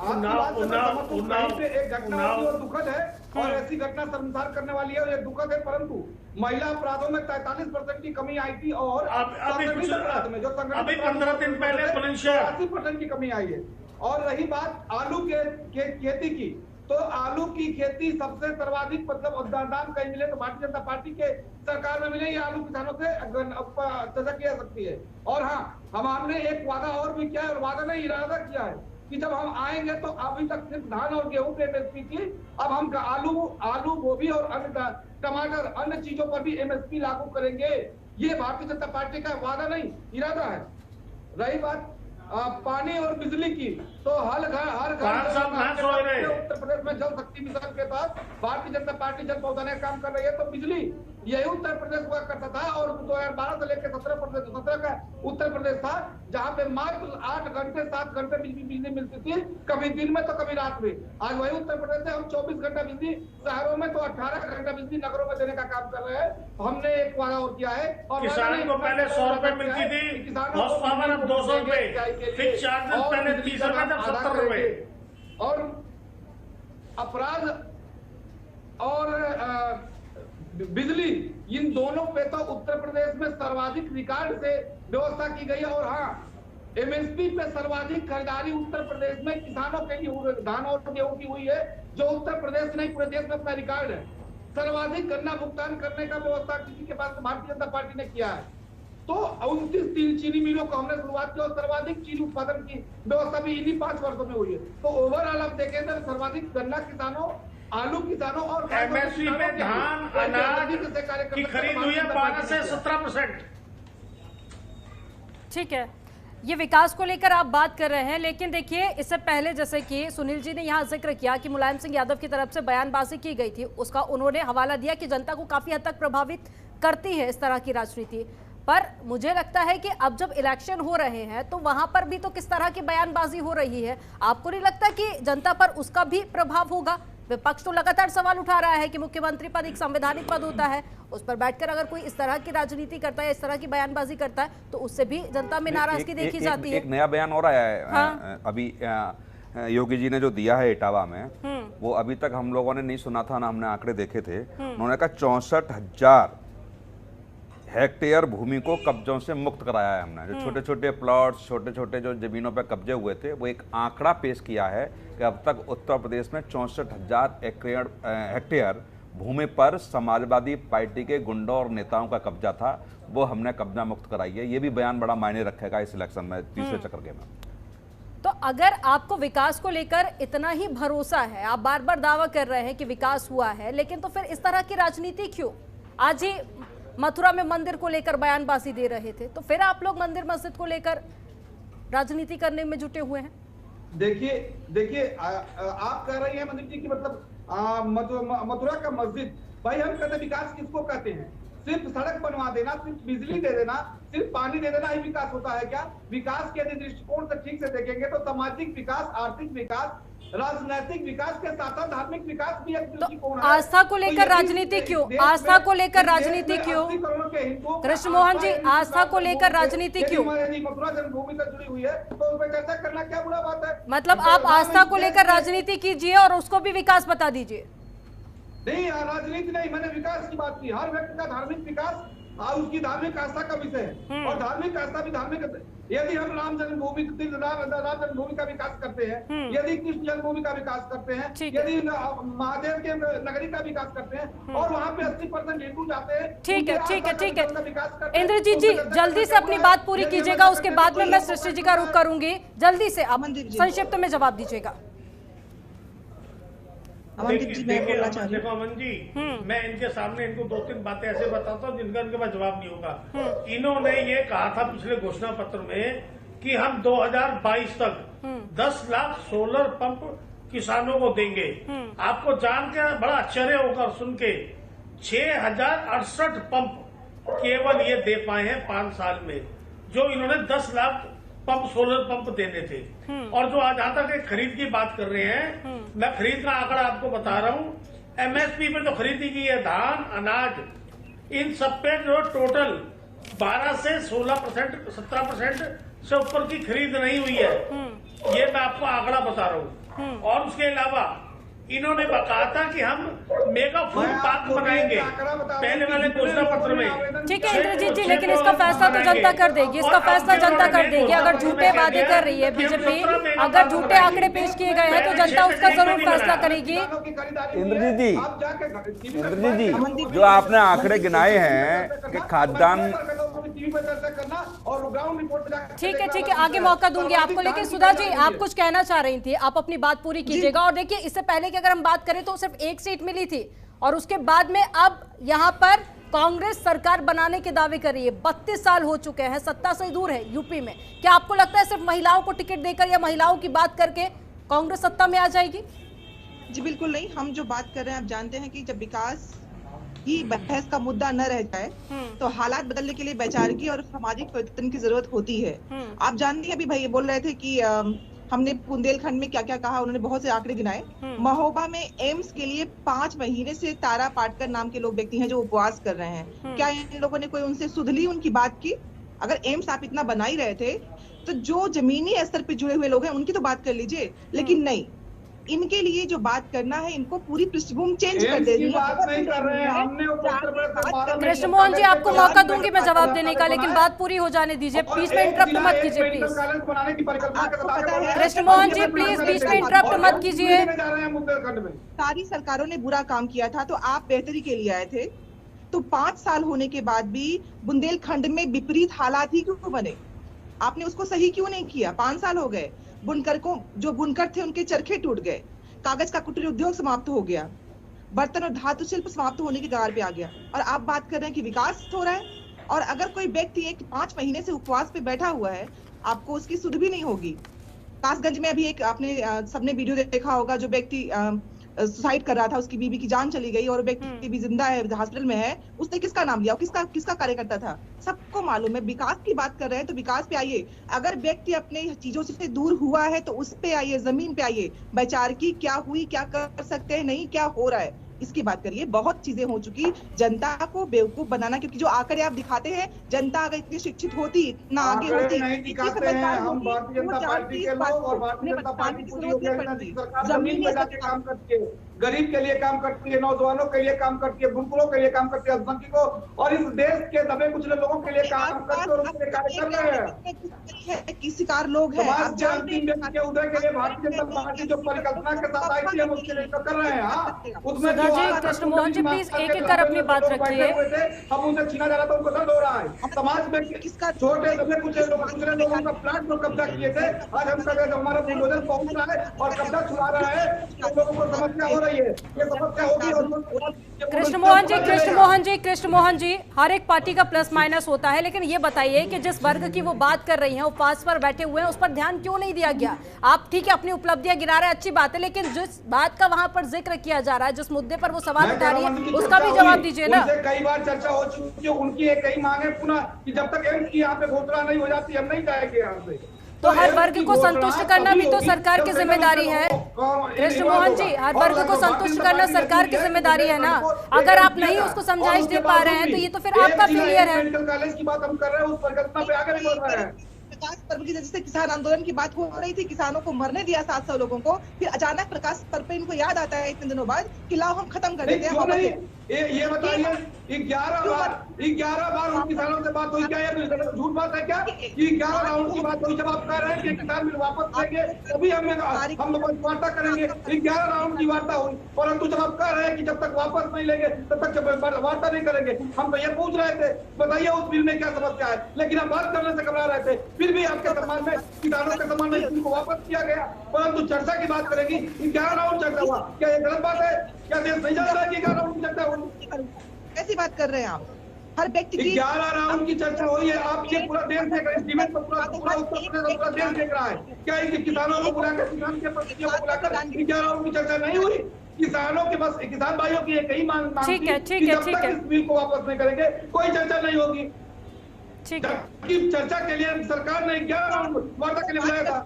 घटना और दुखद है और ऐसी घटना शर्मसार करने वाली है और ये दुखद है, परंतु महिला अपराधों में 43% की कमी आई थी और संगठित अपराध में जो संगठित 15 दिन पहले 80% की कमी आई है। और रही बात आलू के खेती की, तो आलू की खेती सबसे सर्वाधिक मतलब दाम कहीं मिले तो भारतीय जनता पार्टी के सरकार में मिले, ये आलू किसानों से चर्चा की जा सकती है। और हाँ, हमने एक वादा और भी किया है और वादा नहीं इरादा किया है कि जब हम आएंगे तो अभी तक सिर्फ धान और गेहूं पे एमएसपी थी, अब हम आलू गोभी और अन्य टमाटर अन्य चीजों पर भी एमएसपी लागू करेंगे। ये भारतीय जनता पार्टी का वादा नहीं इरादा है। रही बात पानी और बिजली की, तो हर घर उत्तर प्रदेश में जल शक्ति मिशन के तहत भारतीय जनता पार्टी जल पहुंचाने का काम कर रही है। तो बिजली यही उत्तर प्रदेश हुआ करता था और 2012 से लेकर 17 का उत्तर प्रदेश था जहां पे मात्र 8 घंटे 7 घंटे बिजली मिलती थी, कभी दिन में तो कभी रात में। आज वही उत्तर प्रदेश है, हम 24 घंटा बिजली शहरों में तो 18 घंटा बिजली नगरों में देने का काम कर रहे हैं। हमने एक वादा और किया है और किसान को पहले 100 रुपए मिलती थी, हॉर्स पावर अब 200 रुपए, फिक्स चार्जेस पहले 30 रुपए जब 70 रुपए। और अपराध और बिजली इन दोनों पे तो उत्तर प्रदेश में सर्वाधिक रिकॉर्ड से व्यवस्था की गई है। और हाँ, एमएसपी पे सर्वाधिक खरीदारी उत्तर प्रदेश में किसानों के लिए धान और गेहूं की हुई है, जो उत्तर प्रदेश नहीं पूरे देश में अपना रिकॉर्ड है। सर्वाधिक गन्ना भुगतान करने का व्यवस्था किसी के पास भारतीय जनता पार्टी ने किया है। तो 29 चीनी मिलों को हमने शुरुआत की और सर्वाधिक चीनी उत्पादन की व्यवस्था भी इन्हीं 5 वर्षों में हुई है। तो ओवरऑल आप देखें तो सर्वाधिक गन्ना किसानों, आलू किसानों और एमएसपी में धान अनाज की खरीद हुई है 12 से 17%। ठीक है, ये विकास को लेकर आप बात कर रहे हैं, लेकिन देखिए इससे पहले जैसे कि सुनील जी ने यहाँ जिक्र किया कि मुलायम सिंह यादव की तरफ से बयानबाजी की गई थी, उसका उन्होंने हवाला दिया कि जनता को काफी हद तक प्रभावित करती है इस तरह की राजनीति। पर मुझे लगता है कि अब जब इलेक्शन हो रहे हैं तो वहां पर भी तो किस तरह की बयानबाजी हो रही है, आपको नहीं लगता कि जनता पर उसका भी प्रभाव होगा? विपक्ष तो लगातार सवाल उठा रहा है कि मुख्यमंत्री पद एक संवैधानिक पद होता है, उस पर बैठकर अगर कोई इस तरह की राजनीति करता है, इस तरह की बयानबाजी करता है, तो उससे भी जनता में नाराजगी देखी जाती है। एक नया बयान हो रहा है। हाँ? अभी योगी जी ने जो दिया है इटावा में, वो अभी तक हम लोगों ने नहीं सुना था ना, हमने आंकड़े देखे थे। उन्होंने कहा 64,000 हेक्टेयर भूमि को कब्जों से मुक्त कराया है हमने। जो छोटे छोटे प्लॉट्स, छोटे छोटे जो जमीनों पर कब्जे हुए थे, वो एक आंकड़ा पेश किया है कि अब तक उत्तर प्रदेश में 64,000 हेक्टेयर भूमि पर समाजवादी पार्टी के गुंडों और नेताओं का कब्जा था, वो हमने कब्जा मुक्त कराई है। ये भी बयान बड़ा मायने रखेगा इस इलेक्शन में, तीसरे चक्र के में। तो अगर आपको विकास को लेकर इतना ही भरोसा है, आप बार बार दावा कर रहे हैं कि विकास हुआ है, लेकिन तो फिर इस तरह की राजनीति क्यों? आज ही मथुरा में मंदिर को लेकर बयानबाजी दे रहे थे, तो फिर आप लोग मंदिर मस्जिद को लेकर राजनीति करने में जुटे हुए हैं। देखिए आप कह रही हैं मंदिर जी की मतलब मथुरा का मस्जिद, भाई हम कहते विकास किसको कहते हैं? सिर्फ सड़क बनवा देना, सिर्फ बिजली दे देना, सिर्फ पानी दे देना ही विकास होता है क्या? विकास के यदि दृष्टिकोण से ठीक से देखेंगे तो सामाजिक विकास, आर्थिक विकास, राजनैतिक विकास के साथ साथ धार्मिक विकास भी एक दृष्टिकोण है। आस्था को लेकर राजनीति क्यों? आस्था को लेकर राजनीति क्यों? कृष्ण मोहन जी, आस्था को लेकर राजनीति क्यों? मथुरा जन्मभूमि से जुड़ी हुई है तो उस पर चर्चा करना क्या बुरा बात है? मतलब आप आस्था को लेकर राजनीति कीजिए और उसको भी विकास बता दीजिए। नहीं, राजनीति नहीं, मैंने विकास की बात की। हर व्यक्ति का धार्मिक विकास उसकी धार्मिक आस्था का विषय है और धार्मिक आस्था भी धार्मिक। यदि हम राम जन्मभूमि का विकास करते हैं, यदि कृष्ण जन्मभूमि का विकास करते हैं, यदि महादेव के नगरी का विकास करते हैं और वहाँ पे 80% हिंदू जाते हैं, ठीक है। इंद्रजीत जी जल्दी से अपनी बात पूरी कीजिएगा, उसके बाद में मैं सृष्टि जी का रुख करूंगी। जल्दी से आप संक्षिप्त में जवाब दीजिएगा। अमनदीप जी मैं बोलना चाह रही हूँ। देखो अमन जी, मैं इनके सामने इनको 2-3 बातें ऐसे बताता हूँ जिनका इनके पास जवाब नहीं होगा। इन्होंने ये कहा था पिछले घोषणा पत्र में कि हम 2022 तक 10 लाख सोलर पंप किसानों को देंगे। आपको जान के बड़ा आश्चर्य होगा सुन के, 6068 पंप केवल ये दे पाए हैं 5 साल में, जो इन्होंने 10 लाख पंप सोलर पंप देने थे। और जो आज जहां तक खरीद की बात कर रहे हैं, मैं खरीद का आंकड़ा आपको बता रहा हूँ। एमएसपी पे जो खरीदी गई है धान, अनाज, इन सब पे जो टोटल 12 से 16%, 17% से ऊपर की खरीद नहीं हुई है। ये मैं आपको आंकड़ा बता रहा हूँ। और उसके अलावा इन्होंने कहा था कि हम मेगा फूड पार्क बनाएंगे पहले वाले घोषणा पत्र में। ठीक है इंद्रजीत जी, लेकिन इसका फैसला तो जनता कर देगी, इसका फैसला जनता कर देगी। अगर झूठे वादे कर रही है बीजेपी, अगर झूठे आंकड़े पेश किए गए हैं तो जनता उसका जरूर फैसला करेगी। इंद्रजीत जी, जो आपने आंकड़े गिनाए हैं कि खाद्यान्न, ठीक है, आगे मौका दूंगी आपको, लेकिन सुधा जी आप कुछ कहना चाह रही थी, आप अपनी बात पूरी कीजिएगा। और देखिए, इससे पहले कि अगर हम बात करें तो सिर्फ 1 सीट मिली थी और उसके बाद में अब यहाँ पर कांग्रेस सरकार बनाने के दावे कर रही है। 32 साल हो चुके हैं, सत्ता से दूर है यूपी में। क्या आपको लगता है सिर्फ महिलाओं को टिकट देकर या महिलाओं की बात करके कांग्रेस सत्ता में आ जाएगी? जी बिल्कुल नहीं। हम जो बात कर रहे हैं, आप जानते हैं कि जब विकास ही बहस का मुद्दा न रह जाए तो हालात बदलने के लिए वैचारिकी और सामाजिक परिवर्तन की जरूरत होती है। आप जानते हैं, अभी भाई ये बोल रहे थे कि हमने बुंदेलखंड में क्या क्या कहा, उन्होंने बहुत से आंकड़े गिनाए। महोबा में एम्स के लिए 5 महीने से तारा पाटकर नाम के लोग व्यक्ति हैं जो उपवास कर रहे हैं। क्या इन लोगों ने कोई उनसे सुध ली, उनकी बात की? अगर एम्स आप इतना बना ही रहे थे तो जो जमीनी स्तर पे जुड़े हुए लोग हैं उनकी तो बात कर लीजिए, लेकिन नहीं, इनके लिए जो बात करना है इनको पूरी पृष्ठभूमि चेंज कर देनी है। कृष्ण मोहन जी, आपको मौका दूंगी मैं जवाब देने का, लेकिन बात पूरी हो जाने दीजिए, बीच में इंटरप्ट मत कीजिए प्लीज। कृष्ण मोहन जी प्लीज बीच में इंटरप्ट मत कीजिए। सारी सरकारों ने बुरा काम किया था तो आप बेहतरी के लिए आए थे, तो 5 साल होने के बाद भी बुंदेलखंड में विपरीत हालात ही क्यों बने? आपने उसको सही क्यों नहीं किया? 5 साल हो गए, बुनकर को, जो बुनकर थे उनके चरखे टूट गए, कागज का कुटीर उद्योग समाप्त हो गया, बर्तन और धातु शिल्प समाप्त होने की कगार पे आ गया, और आप बात कर रहे हैं कि विकास हो रहा है। और अगर कोई व्यक्ति 5 महीने से उपवास पे बैठा हुआ है, आपको उसकी सुध भी नहीं होगी। कासगंज में अभी एक आपने सबने वीडियो देखा होगा, जो व्यक्ति सुसाइड कर रहा था, उसकी बीवी की जान चली गई और व्यक्ति भी जिंदा है, हॉस्पिटल में है। उसने किसका नाम लिया, किसका कार्यकर्ता था? सबको मालूम है। विकास की बात कर रहे हैं तो विकास पे आइए। अगर व्यक्ति अपने चीजों से दूर हुआ है तो उस पे आइए, जमीन पे आइए। वैचारिकी क्या हुई, क्या कर सकते हैं, नहीं क्या हो रहा है, इसकी बात करिए। बहुत चीजें हो चुकी, जनता को बेवकूफ बनाना, क्योंकि जो आंकड़े आप दिखाते हैं, जनता अगर इतनी शिक्षित होती, इतना आगे होती, गरीब के लिए काम करती है, नौजवानों के लिए काम करती है, बुनकरों के लिए काम करती है, अल्पसंख्यकों और इस देश के दबे कुचले लोगों के लिए काम करते और उनके कार्य कर रहे हैं। की शिकार लोग हैं। समाज के अंतिम व्यक्ति के उदय के लिए भारतीय जनता पार्टी जो परिकल्पना के साथ आई थी, हम उसके लिए कर रहे हैं। उसमें कृष्ण मोहन जी प्लीज एक कर अपनी बात रखिए। हम उनसे छीना जा रहा था, उनको दर्द हो रहा है। समाज में किसका छोटे दबे कुचले लोगों का प्लाट पर कब्जा किए थे, आज हम कर रहे थे, हमारा बुलडोजर पहुंच रहा है और कब्जा छुड़ा रहा है। लोगों को समस्या हो रही है, ये समस्या होगी। कृष्ण मोहन जी, हर एक पार्टी का प्लस माइनस होता है, लेकिन ये बताइए कि जिस वर्ग की वो बात कर रही हैं, उपवास पर बैठे हुए हैं, उस पर ध्यान क्यों नहीं दिया गया? आप ठीक है अपनी उपलब्धियां गिना रहे हैं, अच्छी बात है, लेकिन जिस बात का वहां पर जिक्र किया जा रहा है, जिस मुद्दे पर वो सवाल उठा रही है, उसका भी जवाब दीजिए ना। कई बार चर्चा हो चुकी है, उनकी एक ही मांग है पुनः कि जब तक एम्स की यहाँ पे घोषणा नहीं हो जाती, हम नहीं जाएंगे यहाँ से। तो हर वर्ग को संतुष्ट करना भी तो सरकार की जिम्मेदारी है। कृष्ण मोहन जी, हर वर्ग को संतुष्ट करना सरकार की जिम्मेदारी है ना। अगर आप नहीं उसको समझाइश दे पा रहे हैं तो ये तो फिर आपका फेलियर है। मेडिकल कॉलेज की बात हम कर रहे हैं, उस परिकल्पना पे आगे नहीं बढ़ रहे हैं। प्रकाश पर्व की जैसे किसान आंदोलन की बात हो रही थी, किसानों को मरने दिया 700 लोगों को, फिर अचानक प्रकाश पर्व पे इनको याद आता है इतने दिनों बाद कि लाओ हम खत्म कर देते हैं। ये बताइए, 11 बार उन किसानों से बात हुई, क्या ये झूठ बात है क्या? 11 राउंड की बात हुई, जब आप कह रहे हैं कि किसान बिल वापस लेंगे तभी हम वार्ता करेंगे। 11 राउंड की वार्ता हुई, परंतु जब आप कह रहे हैं कि जब तक वापस नहीं लेंगे तब तक वार्ता नहीं करेंगे, हम तो ये पूछ रहे थे बताइए उस बिल में क्या समस्या है, लेकिन हम बात करने से घबरा रहे थे। फिर भी आपके सम्मान में, किसानों के सम्मान में इस बिल को वापस किया गया। परंतु चर्चा की बात करेगी, 11 राउंड चर्चा हुआ, क्या ये गलत बात है? क्या देश नहीं जान रहा है कि 11 राउंड की चर्चा हुई? कैसी बात कर रहे हैं आप? हर व्यक्ति की 11 राउंड की चर्चा हुई है। आप ये पूरा देश देख रहे हैं, इवेंट पर पूरा उत्तर प्रदेश पूरा देश देख रहा है। क्या ये किसानों को बुलाकर, किसान के प्रतिनिधियों को बुलाकर 11 राउंड की चर्चा नहीं हुई? किसानों के बस, किसान भाइयों की एक ही मांग थी कि जब तक इस बिल को वापस नहीं करेंगे कोई चर्चा नहीं होगी। जबकि चर्चा के लिए सरकार ने 11 राउंड वार्ता के लिए बुलाया था।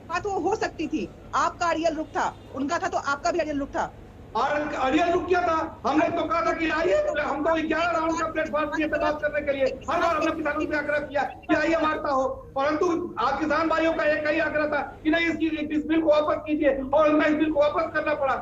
बात वो हो सकती थी, आपका अड़ियल रुख था, उनका था तो आपका भी अड़ियल रुख था। और अड़ियल रुक किया था। हमने तो कहा था कि आइए, हमको 11 राउंड का प्लेटफॉर्म दिए थे बात करने के लिए। हर बार हमने किसानों से आग्रह किया कि आइए वार्ता हो, परंतु आज किसान भाइयों का एक ही आग्रह था कि नहीं, इस बिल को वापस कीजिए, और हमें इस बिल को वापस करना पड़ा।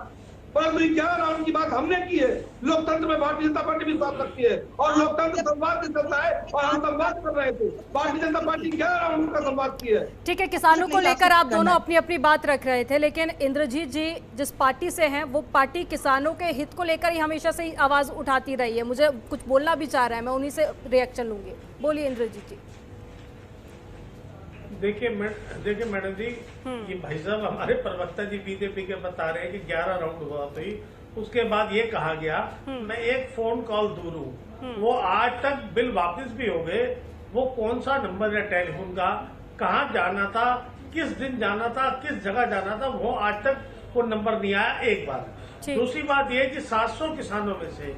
परंतु 11 राउंड की बात हमने की है। लोकतंत्र में भारतीय जनता पार्टी विश्वास रखती है और लोकतंत्र संवाद से चलता है, और हम संवाद कर रहे थे। भारतीय जनता पार्टी 11 राउंड का संवाद की है। ठीक है, किसानों को लेकर आप दोनों अपनी अपनी बात रख रहे थे, लेकिन इंद्रजीत जी जिस पार्टी से हैं वो पार्टी किसानों के हित को लेकर ही हमेशा से आवाज उठाती रही है। मुझे कुछ बोलना भी चाह रहा है, मैं उन्हीं से रिएक्शन लूंगी। बोलिए इंद्रजीत जी। देखिए मैडम जी, ये भाई साहब हमारे प्रवक्ता जी बीजेपी के बता रहे हैं कि 11 राउंड हुआ थी। उसके बाद ये कहा गया मैं एक फोन कॉल दूर हूँ। वो आज तक बिल वापस भी हो गए। वो कौन सा नंबर है टेलीफोन का, कहाँ जाना था, किस दिन जाना था, किस जगह जाना था, वो आज तक वो नंबर नहीं आया। एक बात। दूसरी बात ये कि 700 किसानों में से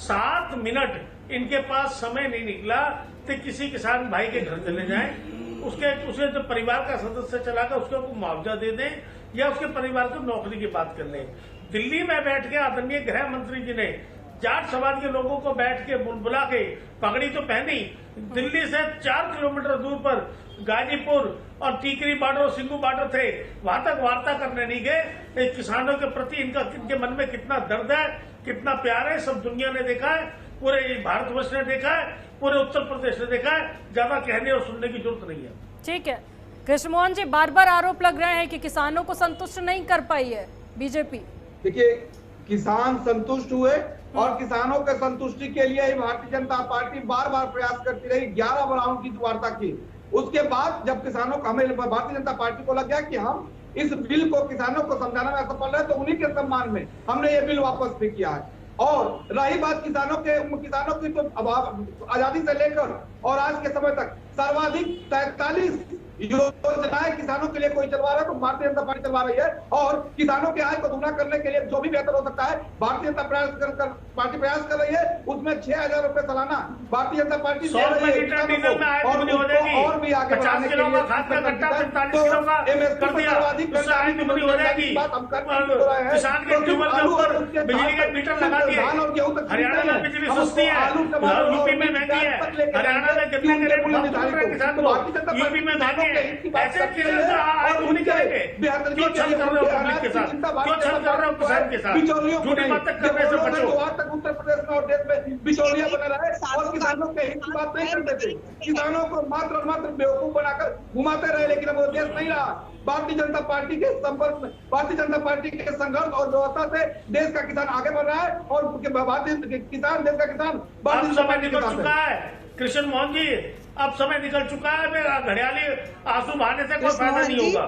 7 मिनट इनके पास समय नहीं निकला तो किसी किसान भाई के घर चले जाएं, उसे जो परिवार का सदस्य चला गया उसको मुआवजा दे दें, या उसके परिवार को नौकरी की बात कर लें। दिल्ली में बैठ के आदरणीय गृह मंत्री जी ने जाट समाज के लोगों को बैठ के बुला के पगड़ी तो पहनी, दिल्ली से 4 किलोमीटर दूर पर गाजीपुर और टीकरी बॉर्डर और सिंगू बॉर्डर थे, वहां तक वार्ता करने नहीं गए। किसानों के प्रति इनके मन में कितना दर्द है, कितना प्यार है, सब दुनिया ने देखा है, पूरे भारतवर्ष ने देखा है, पूरे उत्तर प्रदेश ने देखा है। ज्यादा कहने और सुनने की जरूरत नहीं है। ठीक है, कृष्ण मोहन जी, बार बार आरोप लग रहे हैं कि किसानों को संतुष्ट नहीं कर पाई है बीजेपी। देखिए, किसान संतुष्ट हुए और किसानों के संतुष्टि के लिए ही भारतीय जनता पार्टी बार बार प्रयास करती रही। 11 राउंड की वार्ता की। उसके बाद जब किसानों को, हमें भारतीय जनता पार्टी को लग गया कि हम इस बिल को किसानों को समझाना में असफल रहे, तो उन्हीं के सम्मान में हमने ये बिल वापस भी किया है। और रही बात किसानों की, तो आजादी से लेकर और आज के समय तक सर्वाधिक 43 योजनाएं किसानों के लिए कोई चलवा रहा है तो भारतीय जनता पार्टी चलवा रही है। और किसानों के आय को दुगना करने के लिए जो भी बेहतर हो सकता है भारतीय जनता पार्टी प्रयास कर रही है। उसमें 6,000 रुपए सालाना भारतीय जनता पार्टी दे रही है, और भी आगे बढ़ाने के लिए बात हम कर रहे हैं। किसान के ट्यूबवेल के ऊपर बिजली के मीटर लगा दिए। हरियाणा में बिजली सस्ती है, यूपी में महंगी है। हरियाणा में गन्ने के रेट बहुत है, किसान को यूपी में महंगी है। ऐसे क्यों छल कर रहे हो पब्लिक के साथ, क्यों छल कर रहे हो किसान के साथ? झूठी बात करने से बचो। उत्तर प्रदेश में और देश में बिचौलिया बना रहा है और किसानों के हित की बात नहीं करते थे। किसानों को मात्र बेवकूफ बनाकर घुमाते रहे, लेकिन अब वो देश नहीं रहा। भारतीय जनता पार्टी के संपर्क में, भारतीय जनता पार्टी के संघर्ष और व्यवस्था से देश का किसान आगे बढ़ रहा है और भारतीय किसान, देश का किसान भारतीय जनता पार्टी निकल चुका है। कृष्ण मोहन जी, अब समय निकल चुका है, मेरा घड़ियाली आंसू बहाने से कोई फायदा नहीं होगा।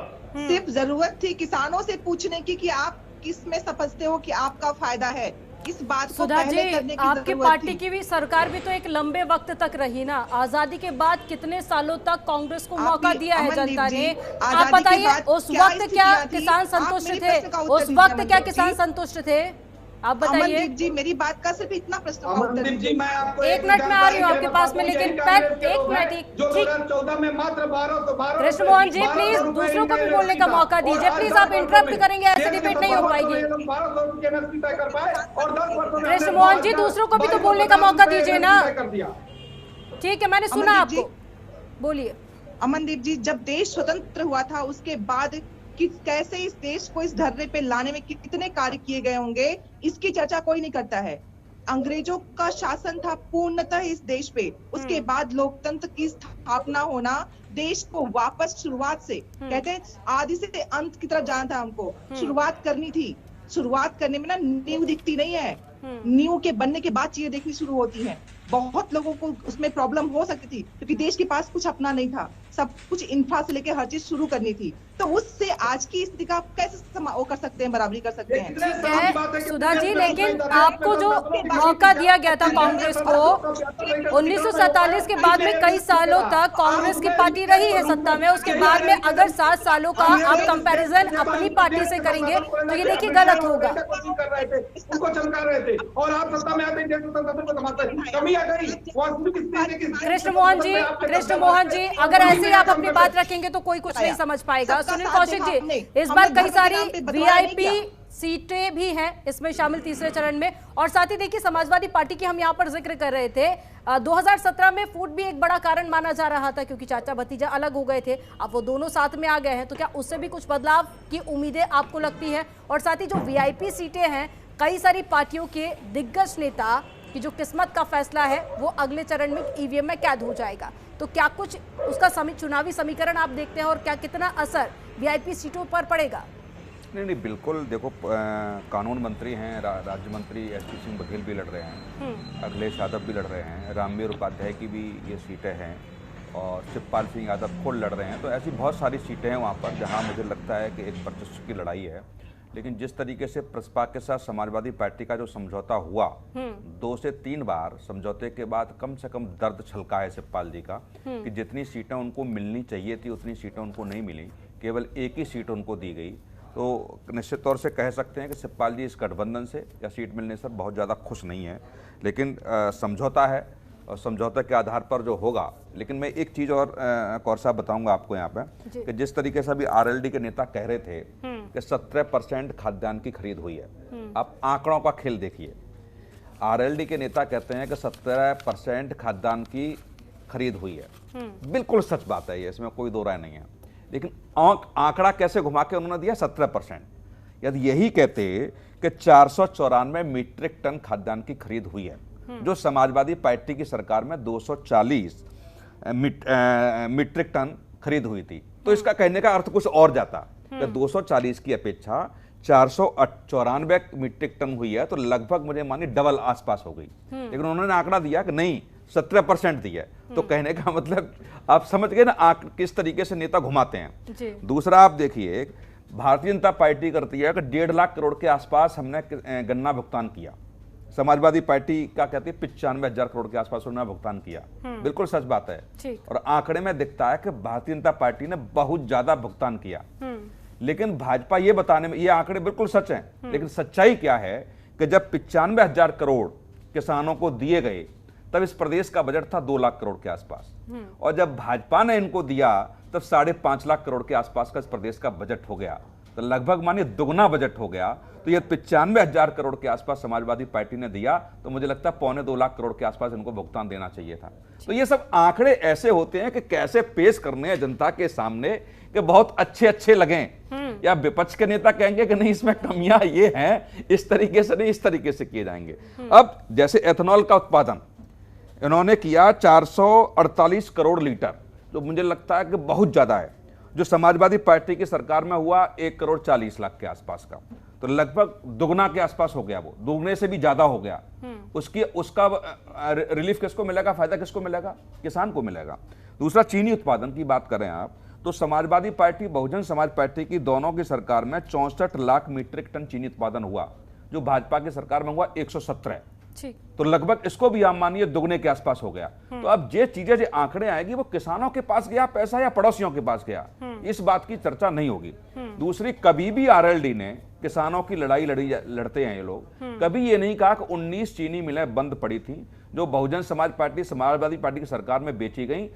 सिर्फ जरूरत थी किसानों से पूछने की कि आप किस में समझते हो कि आपका फायदा है। इस बात को सुधा जी, आपकी पार्टी की भी सरकार भी तो एक लंबे वक्त तक रही ना। आजादी के बाद कितने सालों तक कांग्रेस को मौका दिया है जनता ने। आप बताइए, उस वक्त क्या किसान संतुष्ट थे? उस वक्त क्या किसान संतुष्ट थे? आप बताइए। अमनदीप जी, मेरी बात का सिर्फ इतना प्रश्न का उत्तर जी, मैं आपको 1 मिनट में आ रही हूँ आपके पास में, लेकिन 1 मिनट। 2014 में मात्र 1212। कृष्ण मोहन जी, प्लीज दूसरों को भी बोलने का मौका दीजिए। प्लीज, आप इंटरप्ट करेंगे, ऐसे डिबेट नहीं हो पाएगी। 1200 रुपये एमएसपी तय कर पाए और 10 वर्षों में कृष्ण मोहन जी, दूसरों को भी तो बोलने का मौका दीजिए ना। ठीक है, मैंने सुना आपको, बोलिए। अमनदीप जी, जब देश स्वतंत्र हुआ था उसके बाद कैसे इस देश को इस धरने पे लाने में कितने कार्य किए गए होंगे, इसकी चर्चा कोई नहीं करता है। अंग्रेजों का शासन था पूर्णतः इस देश पे, उसके बाद लोकतंत्र की स्थापना होना, देश को वापस शुरुआत से, कहते हैं आदि से अंत की तरफ जाना था हमको, शुरुआत करनी थी। शुरुआत करने में ना नींव दिखती नहीं है, नींव के बनने के बाद चीजें देखनी शुरू होती हैं। बहुत लोगों को उसमें प्रॉब्लम हो सकती थी क्योंकि देश के पास कुछ अपना नहीं था। सब कुछ इंफ्रा से लेके हर चीज शुरू करनी थी, तो उससे आज की स्थिति का आप कैसे वो कर सकते हैं, बराबरी कर सकते हैं? सुधा जी, लेकिन आपको जो मौका दिया गया था कांग्रेस को 1947 के बाद में कई सालों तक कांग्रेस की पार्टी रही है सत्ता में, उसके बाद में अगर 7 सालों का आप कंपैरिजन अपनी पार्टी से करेंगे तो ये देखिए गलत होगा। उनको चमका रहे थे और आप सत्ता में आते कमी आ गई। कृष्ण मोहन जी, अगर ऐसे ही आप अपनी बात रखेंगे तो कोई कुछ नहीं समझ पाएगा। सुनील कौशिक जी, इस बार कई सारी वीआईपी सीटें भी हैं इसमें शामिल तीसरे चरण में, और साथ ही देखिए समाजवादी पार्टी की हम यहाँ पर जिक्र कर रहे थे 2017 में फूट भी एक बड़ा कारण माना जा रहा था क्योंकि चाचा भतीजा अलग हो गए थे, अब वो दोनों साथ में आ गए हैं, तो क्या उससे भी कुछ बदलाव की उम्मीदें आपको लगती है? और साथ ही जो वीआईपी सीटें हैं, कई सारी पार्टियों के दिग्गज नेता की जो किस्मत का फैसला है वो अगले चरण में ईवीएम में कैद हो जाएगा, तो क्या कुछ उसका चुनावी समीकरण आप देखते हैं और क्या कितना असर वीआईपी सीटों पर पड़ेगा? नहीं, बिल्कुल। देखो, कानून मंत्री हैं, राज्य मंत्री एसपी सिंह बघेल भी लड़ रहे हैं, अखिलेश यादव भी लड़ रहे हैं, रामवीर उपाध्याय की भी ये सीटें हैं और शिवपाल सिंह यादव खुद लड़ रहे हैं। तो ऐसी बहुत सारी सीटें हैं वहाँ पर जहाँ मुझे लगता है कि एक वर्चस्व की लड़ाई है। लेकिन जिस तरीके से प्रसपा के साथ समाजवादी पार्टी का जो समझौता हुआ, 2 से 3 बार समझौते के बाद कम से कम दर्द छलका है शिवपाल जी का कि जितनी सीटें उनको मिलनी चाहिए थी उतनी सीटें उनको नहीं मिली, केवल एक ही सीट उनको दी गई। तो निश्चित तौर से कह सकते हैं कि शिवपाल जी इस गठबंधन से या सीट मिलने से बहुत ज़्यादा खुश नहीं है, लेकिन समझौता है और समझौते के आधार पर जो होगा। लेकिन मैं एक चीज़ और कौर साहब बताऊंगा आपको यहाँ पे कि जिस तरीके से अभी आरएलडी के नेता कह रहे थे कि 17% खाद्यान्न की खरीद हुई है, आप आंकड़ों का खेल देखिए। आरएलडी के नेता कहते हैं कि 17% खाद्यान्न की खरीद हुई है, बिल्कुल सच बात है ये, इसमें कोई दो राय नहीं है। लेकिन आंकड़ा कैसे घुमा के उन्होंने दिया 17%। यदि यही कहते कि 494 मीट्रिक टन खाद्यान्न की खरीद हुई है, जो समाजवादी पार्टी की सरकार में 240 मीट्रिक टन खरीद हुई थी, तो इसका कहने का अर्थ कुछ और जाता कि 240 की अपेक्षा 494 मीट्रिक टन हुई है, तो लगभग मुझे मानिए डबल आसपास हो गई। लेकिन उन्होंने आंकड़ा दिया कि नहीं 17% दी है, तो कहने का मतलब आप समझ गए ना किस तरीके से नेता घुमाते हैं। दूसरा आप देखिए, भारतीय जनता पार्टी करती है कि 1.5 लाख करोड़ के आसपास हमने गन्ना भुगतान किया, समाजवादी पार्टी का कहती है 95,000 करोड़ के आसपास उन्होंने भुगतान किया, बिल्कुल सच बात है। और आंकड़े में दिखता है कि भारतीय जनता पार्टी ने बहुत ज्यादा भुगतान किया, लेकिन भाजपा ये बताने में, ये आंकड़े बिल्कुल सच हैं, लेकिन सच्चाई क्या है कि जब 95,000 करोड़ किसानों को दिए गए तब इस प्रदेश का बजट था 2 लाख करोड़ के आसपास, और जब भाजपा ने इनको दिया तब 5.5 लाख करोड़ के आसपास का इस प्रदेश का बजट हो गया, तो लगभग मानिए दुगना बजट हो गया। तो ये 95,000 करोड़ के आसपास समाजवादी पार्टी ने दिया, तो मुझे लगता है 1.25 लाख करोड़ के आसपास इनको भुगतान देना चाहिए था। तो ये सब आंकड़े ऐसे होते हैं कि कैसे पेश करने हैं जनता के सामने कि बहुत अच्छे अच्छे लगें, या विपक्ष के नेता कहेंगे कि नहीं इसमें कमियां ये हैं, इस तरीके से नहीं, इस तरीके से किए जाएंगे। अब जैसे एथेनॉल का उत्पादन इन्होंने किया 448 करोड़ लीटर, जो मुझे लगता है कि बहुत ज्यादा है। जो समाजवादी पार्टी की सरकार में हुआ 1 करोड़ 40 लाख के आसपास का, तो लगभग दुगना के आसपास हो गया, वो दुगने से भी ज्यादा हो गया। उसका रिलीफ किसको मिलेगा, फायदा किसको मिलेगा? किसान को मिलेगा। दूसरा, चीनी उत्पादन की बात करें आप, तो समाजवादी पार्टी बहुजन समाज पार्टी की दोनों की सरकार में 64 लाख मीट्रिक टन चीनी उत्पादन हुआ, जो भाजपा की सरकार में हुआ 117, तो लगभग इसको भी आप मानिए दुगने के आसपास हो गया। तो अब ये चीजें जो आंकड़े आएगी वो किसानों के पास गया पैसा या पड़ोसियों के पास गया, इस बात की चर्चा नहीं होगी। दूसरी, कभी भी आरएलडी ने किसानों की लड़ाई लड़ते हैं ये लोग, कभी ये नहीं कहा कि 19 चीनी मिलें बंद पड़ी थी जो बहुजन समाज पार्टी समाजवादी पार्टी की सरकार में बेची गई,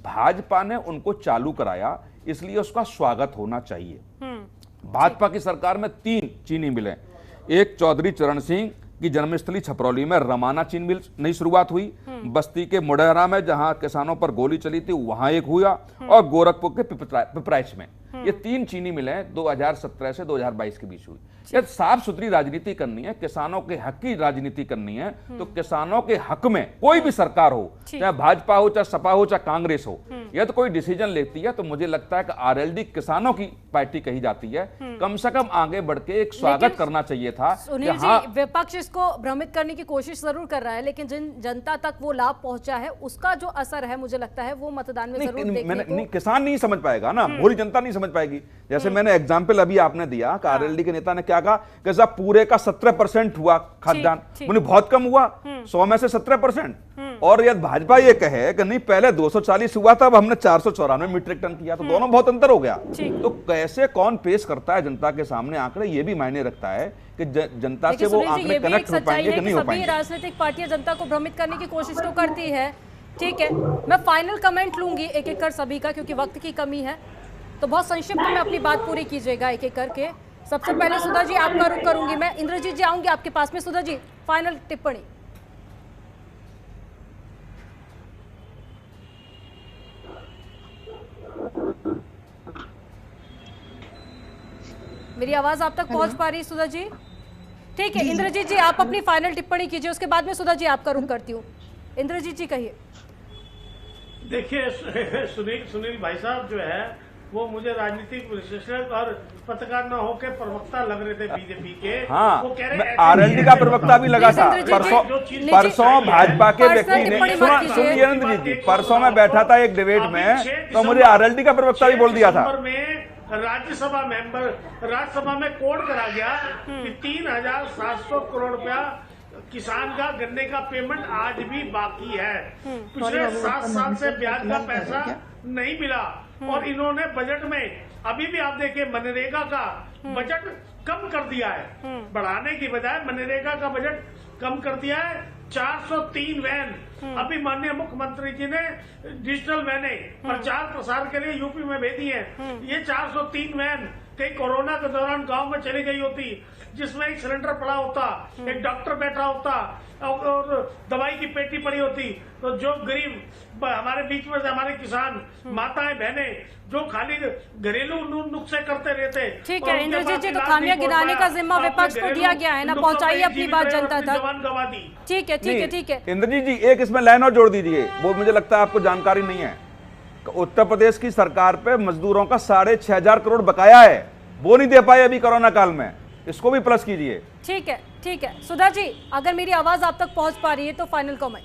भाजपा ने उनको चालू कराया, इसलिए उसका स्वागत होना चाहिए। भाजपा की सरकार में 3 चीनी मिलें, एक चौधरी चरण सिंह की जन्मस्थली छपरौली में रमाना चीन मिल नई शुरुआत हुई, बस्ती के मुडेरा में जहां किसानों पर गोली चली थी वहां एक हुआ, और गोरखपुर के पिपराइच में। ये 3 चीनी मिलें 2017 से 2022 के बीच हुई। यदि साफ सुथरी राजनीति करनी है, किसानों के हक की राजनीति करनी है, तो किसानों के हक में कोई भी सरकार हो, चाहे भाजपा हो, चाहे सपा हो, चाहे कांग्रेस हो, यदि कोई डिसीजन लेती है तो मुझे लगता है कि आरएलडी किसानों की पार्टी कही जाती है, कम से कम आगे बढ़ के एक स्वागत करना चाहिए था। सुनील जी, विपक्ष इसको भ्रमित करने की कोशिश जरूर कर रहा है, लेकिन जिन जनता तक वो लाभ पहुंचा है उसका जो असर है मुझे लगता है वो मतदान में जरूर देखने को किसान नहीं समझ पाएगा ना, भोली जनता नहीं समझ पाएगी। जैसे मैंने एग्जाम्पल अभी आपने दिया कि आरएलडी के नेता ने क्या कहा कि साहब पूरे का 17% हुआ खाद्यान्न, मुझे बहुत कम हुआ, 100 में से 17%। और यदि भाजपा ये कहे कि नहीं पहले 240 हुआ था, अब हमने 494 मीट्रिक टन किया, तो दोनों बहुत अंतर हो गया। तो कैसे कौन पेश करता है जनता के सामने आंकड़े, ये भी मायने रखता है कि जनता से वो आंकड़े कनेक्ट हो पाएंगे कि नहीं हो पाएंगे। सभी राजनीतिक पार्टियां जनता को भ्रमित करने की कोशिश तो करती है। ठीक है, मैं फाइनल कमेंट लूंगी एक एक कर सभी का, क्योंकि वक्त की कमी है, तो बहुत संक्षिप्त में अपनी बात पूरी कीजिएगा एक एक करके। सबसे पहले सुधा जी आपका रुख करूंगी मैं, इंद्रजीत जी आऊंगी आपके पास में। सुधा जी, फाइनल टिप्पणी। मेरी आवाज आप तक पहुंच पा रही है सुधा जी? ठीक है, इंद्रजीत जी आप अपनी फाइनल टिप्पणी कीजिए, उसके बाद में सुधा जी आपका रुख करती हूँ। इंद्रजीत जी कहिए। देखिए सुनील भाई साहब जो है वो मुझे राजनीतिक विश्लेषक और पत्रकार न होकर प्रवक्ता लग रहे थे बीजेपी के। हाँ, वो कह रहे आरएलडी का प्रवक्ता भी लगा था। परसों भाजपा के व्यक्ति ने, सुनिए इंद्रजीत जी, परसों में बैठा था एक डिबेट में, तो मुझे आरएलडी का प्रवक्ता भी बोल दिया था। राज्यसभा में कोड करा गया कि 3,700 करोड़ रुपया किसान का गन्ने का पेमेंट आज भी बाकी है। पिछले 7 साल से ब्याज का पैसा नहीं मिला, और इन्होंने बजट में अभी भी आप देखिए मनरेगा का बजट कम कर दिया है, बढ़ाने की बजाय मनरेगा का बजट कम कर दिया है। 403 वैन अभी माननीय मुख्यमंत्री जी ने डिजिटल वैने प्रचार प्रसार के लिए यूपी में भेजी है। ये 403 वैन कई कोरोना के दौरान गांव में चली गई होती, जिसमें एक सिलेंडर पड़ा होता, एक डॉक्टर बैठा होता और दवाई की पेटी पड़ी होती, तो जो गरीब हमारे बीच में से हमारे किसान माताएं बहनें जो खाली घरेलू नुस्खे करते रहते। ठीक है इंद्रजीत जी, तो खामियां गिनाने का जिम्मा विपक्ष को दिया गया है ना, पहुंचाइए अपनी बात जनता तक। जवान गवा दी। ठीक है ठीक है ठीक है इंद्रजीत जी, एक इसमें लाइन और जोड़ दीजिए, वो मुझे लगता है आपको जानकारी नहीं है। उत्तर प्रदेश की सरकार पे मजदूरों का 6,500 करोड़ बकाया है, वो नहीं दे पाए अभी कोरोना काल में, इसको भी प्लस कीजिए। ठीक है ठीक है। सुधा जी, अगर मेरी आवाज आप तक पहुंच पा रही है तो फाइनल कमेंट।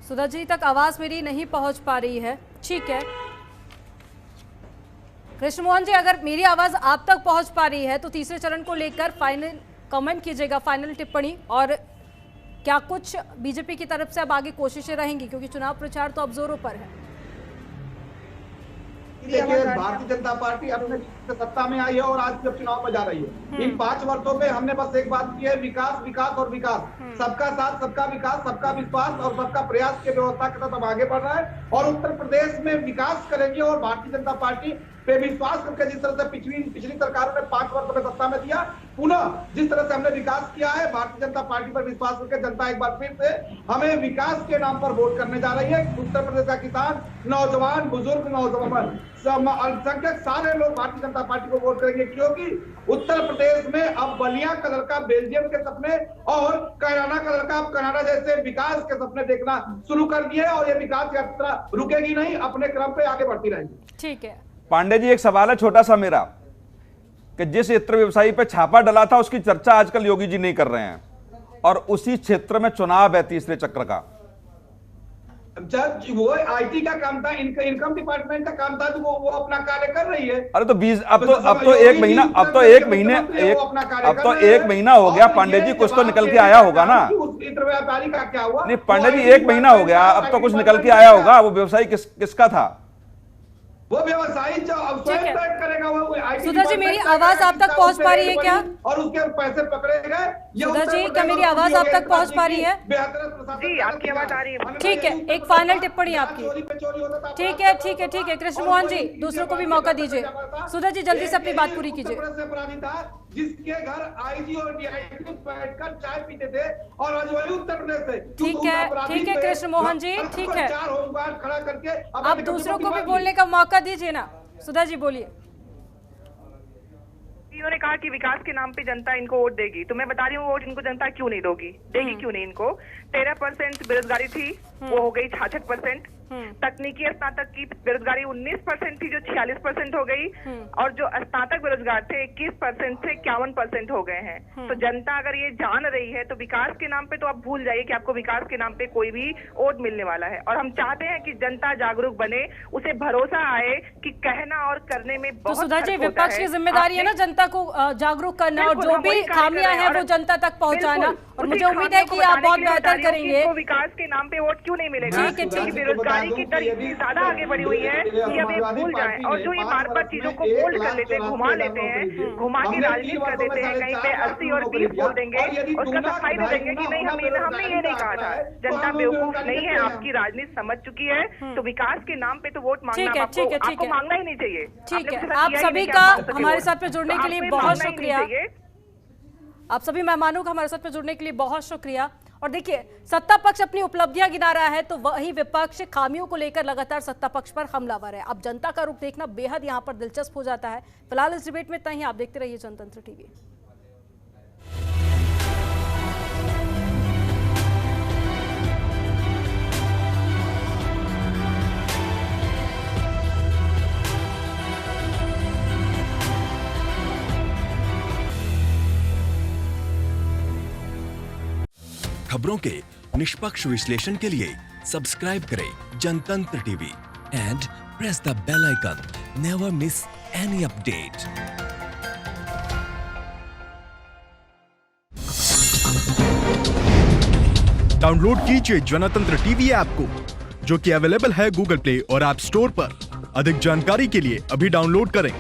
सुधा जी तक आवाज मेरी नहीं पहुंच पा रही है। ठीक है कृष्ण मोहन जी, अगर मेरी आवाज आप तक पहुंच पा रही है तो तीसरे चरण को लेकर फाइनल कमेंट कीजिएगा, फाइनल टिप्पणी। और क्या कुछ बीजेपी की तरफ से अब आगे कोशिशें रहेंगी, क्योंकि चुनाव प्रचार तो अब जोरों पर है। देखिए, भारतीय जनता पार्टी अपने सत्ता में आई है और आज जब चुनाव में जा रही है, इन 5 वर्षों में हमने बस एक बात की है, विकास विकास और विकास, सबका साथ, सबका विकास, सबका विश्वास और सबका प्रयास की व्यवस्था के साथ हम आगे बढ़ रहे हैं और उत्तर प्रदेश में विकास करेंगे। और भारतीय जनता पार्टी पे विश्वास करके जिस तरह से पिछली सरकारों ने 5 वर्ष में सत्ता में दिया, पुनः जिस तरह से हमने विकास किया है, भारतीय जनता पार्टी पर विश्वास करके जनता एक बार फिर से हमें विकास के नाम पर वोट करने जा रही है। उत्तर प्रदेश का किसान, नौजवान, बुजुर्ग, नौजवान, अल्पसंख्यक सारे लोग भारतीय जनता पार्टी को वोट करेंगे, क्योंकि उत्तर प्रदेश में अब बलिया का लड़का बेल्जियम के सपने और कैराना का लड़का अब कनाडा जैसे विकास के सपने देखना शुरू कर दिए, और ये विकास यात्रा रुकेगी नहीं, अपने क्रम पे आगे बढ़ती रहेगी। ठीक है पांडे जी, एक सवाल है छोटा सा मेरा, कि जिस इत्र व्यवसायी पे छापा डला था उसकी चर्चा आजकल योगी जी नहीं कर रहे हैं, और उसी क्षेत्र में चुनाव है तीसरे चक्र का। जब वो आईटी का काम था, इनकम डिपार्टमेंट का काम था, तो वो अपना कार्य कर रही है। अरे तो 20 अब तो एक महीना हो गया पांडे जी, कुछ तो निकल के आया होगा ना। इत्र व्यापारी का क्या हुआ? नहीं पांडे जी, 1 महीना हो गया, अब तो कुछ निकल के आया होगा। वो व्यवसायी किसका था? वो व्यवसायी जो स्वयं तय करेगा। वो सुधा जी, मेरी आवाज आप तक पहुंच पा रही है क्या? और उसके पैसे पकड़े गए। सुधा जी, क्या मेरी आवाज आप तक पहुंच पा रही है? जी, आपकी आवाज आ रही है। ठीक है, एक फाइनल टिप्पणी आपकी। ठीक है ठीक है ठीक है कृष्ण मोहन जी, दूसरों को भी मौका दीजिए। सुधा जी, जल्दी से अपनी बात पूरी कीजिए। जिसके घर आईजी और डीआईजी बैठकर चाय पीते थे, और आज वही उत्तर प्रदेश से ठीक है कृष्ण मोहन जी, ठीक है, 4 होमगार्ड खड़ा करके आप दूसरों को भी बोलने का मौका दीजिए ना। सुधा जी बोलिए। उन्होंने कहा कि विकास के नाम पे जनता इनको वोट देगी, तो मैं बता रही हूँ वोट इनको जनता क्यों नहीं देगी क्यों नहीं इनको। 13% बेरोजगारी थी, वो हो गई 66%। तकनीकी स्नातक की बेरोजगारी 19% थी, जो 46% हो गई, और जो स्नातक बेरोजगार थे 21% से 51% हो गए हैं। तो जनता अगर ये जान रही है तो विकास के नाम पे तो आप भूल जाइए कि आपको विकास के नाम पे कोई भी वोट मिलने वाला है। और हम चाहते हैं कि जनता जागरूक बने, उसे भरोसा आए कि कहना और करने में बहुत सुधा जी, फर्क होता विपक्ष की जिम्मेदारी है ना जनता को जागरूक करना, और जो भी खामियां हैं वो जनता तक पहुंचाना, और मुझे उम्मीद है कि आप बहुत बेहतर करेंगे। विकास के नाम पे वोट क्यों नहीं मिलेगा? क्योंकि बेरोजगारी की दर इतनी ज्यादा आगे बढ़ी हुई है कि अब ये भूल जाए। और जो ये बार बार चीजों को बोल्ड कर लेते हैं, घुमा लेते हैं, घुमा के राजनीति कर देते हैं, कहीं पे 80 और 20 बोल देंगे, उसका सफाई दे देंगे कि नहीं हमने ये नहीं कहा था। जनता बेवकूफ नहीं है, आपकी राजनीति समझ चुकी है। तो विकास के नाम पे तो वोट मांगना आपको मांगना ही नहीं चाहिए। ठीक है, आप सभी का हमारे साथ में जुड़ने के लिए बहुत शुक्रिया। आप सभी मेहमानों का हमारे साथ में जुड़ने के लिए बहुत शुक्रिया। और देखिए, सत्ता पक्ष अपनी उपलब्धियां गिना रहा है तो वही विपक्ष खामियों को लेकर लगातार सत्ता पक्ष पर हमलावर है। अब जनता का रुख देखना बेहद यहां पर दिलचस्प हो जाता है। फिलहाल इस डिबेट में इतना ही। आप देखते रहिए जनतंत्र टीवी। खबरों के निष्पक्ष विश्लेषण के लिए सब्सक्राइब करें Janatantra TV and press the bell icon. Never miss any update. Download कीजिए जनतंत्र टीवी ऐप को, जो कि अवेलेबल है गूगल प्ले और ऐप स्टोर पर। अधिक जानकारी के लिए अभी डाउनलोड करें।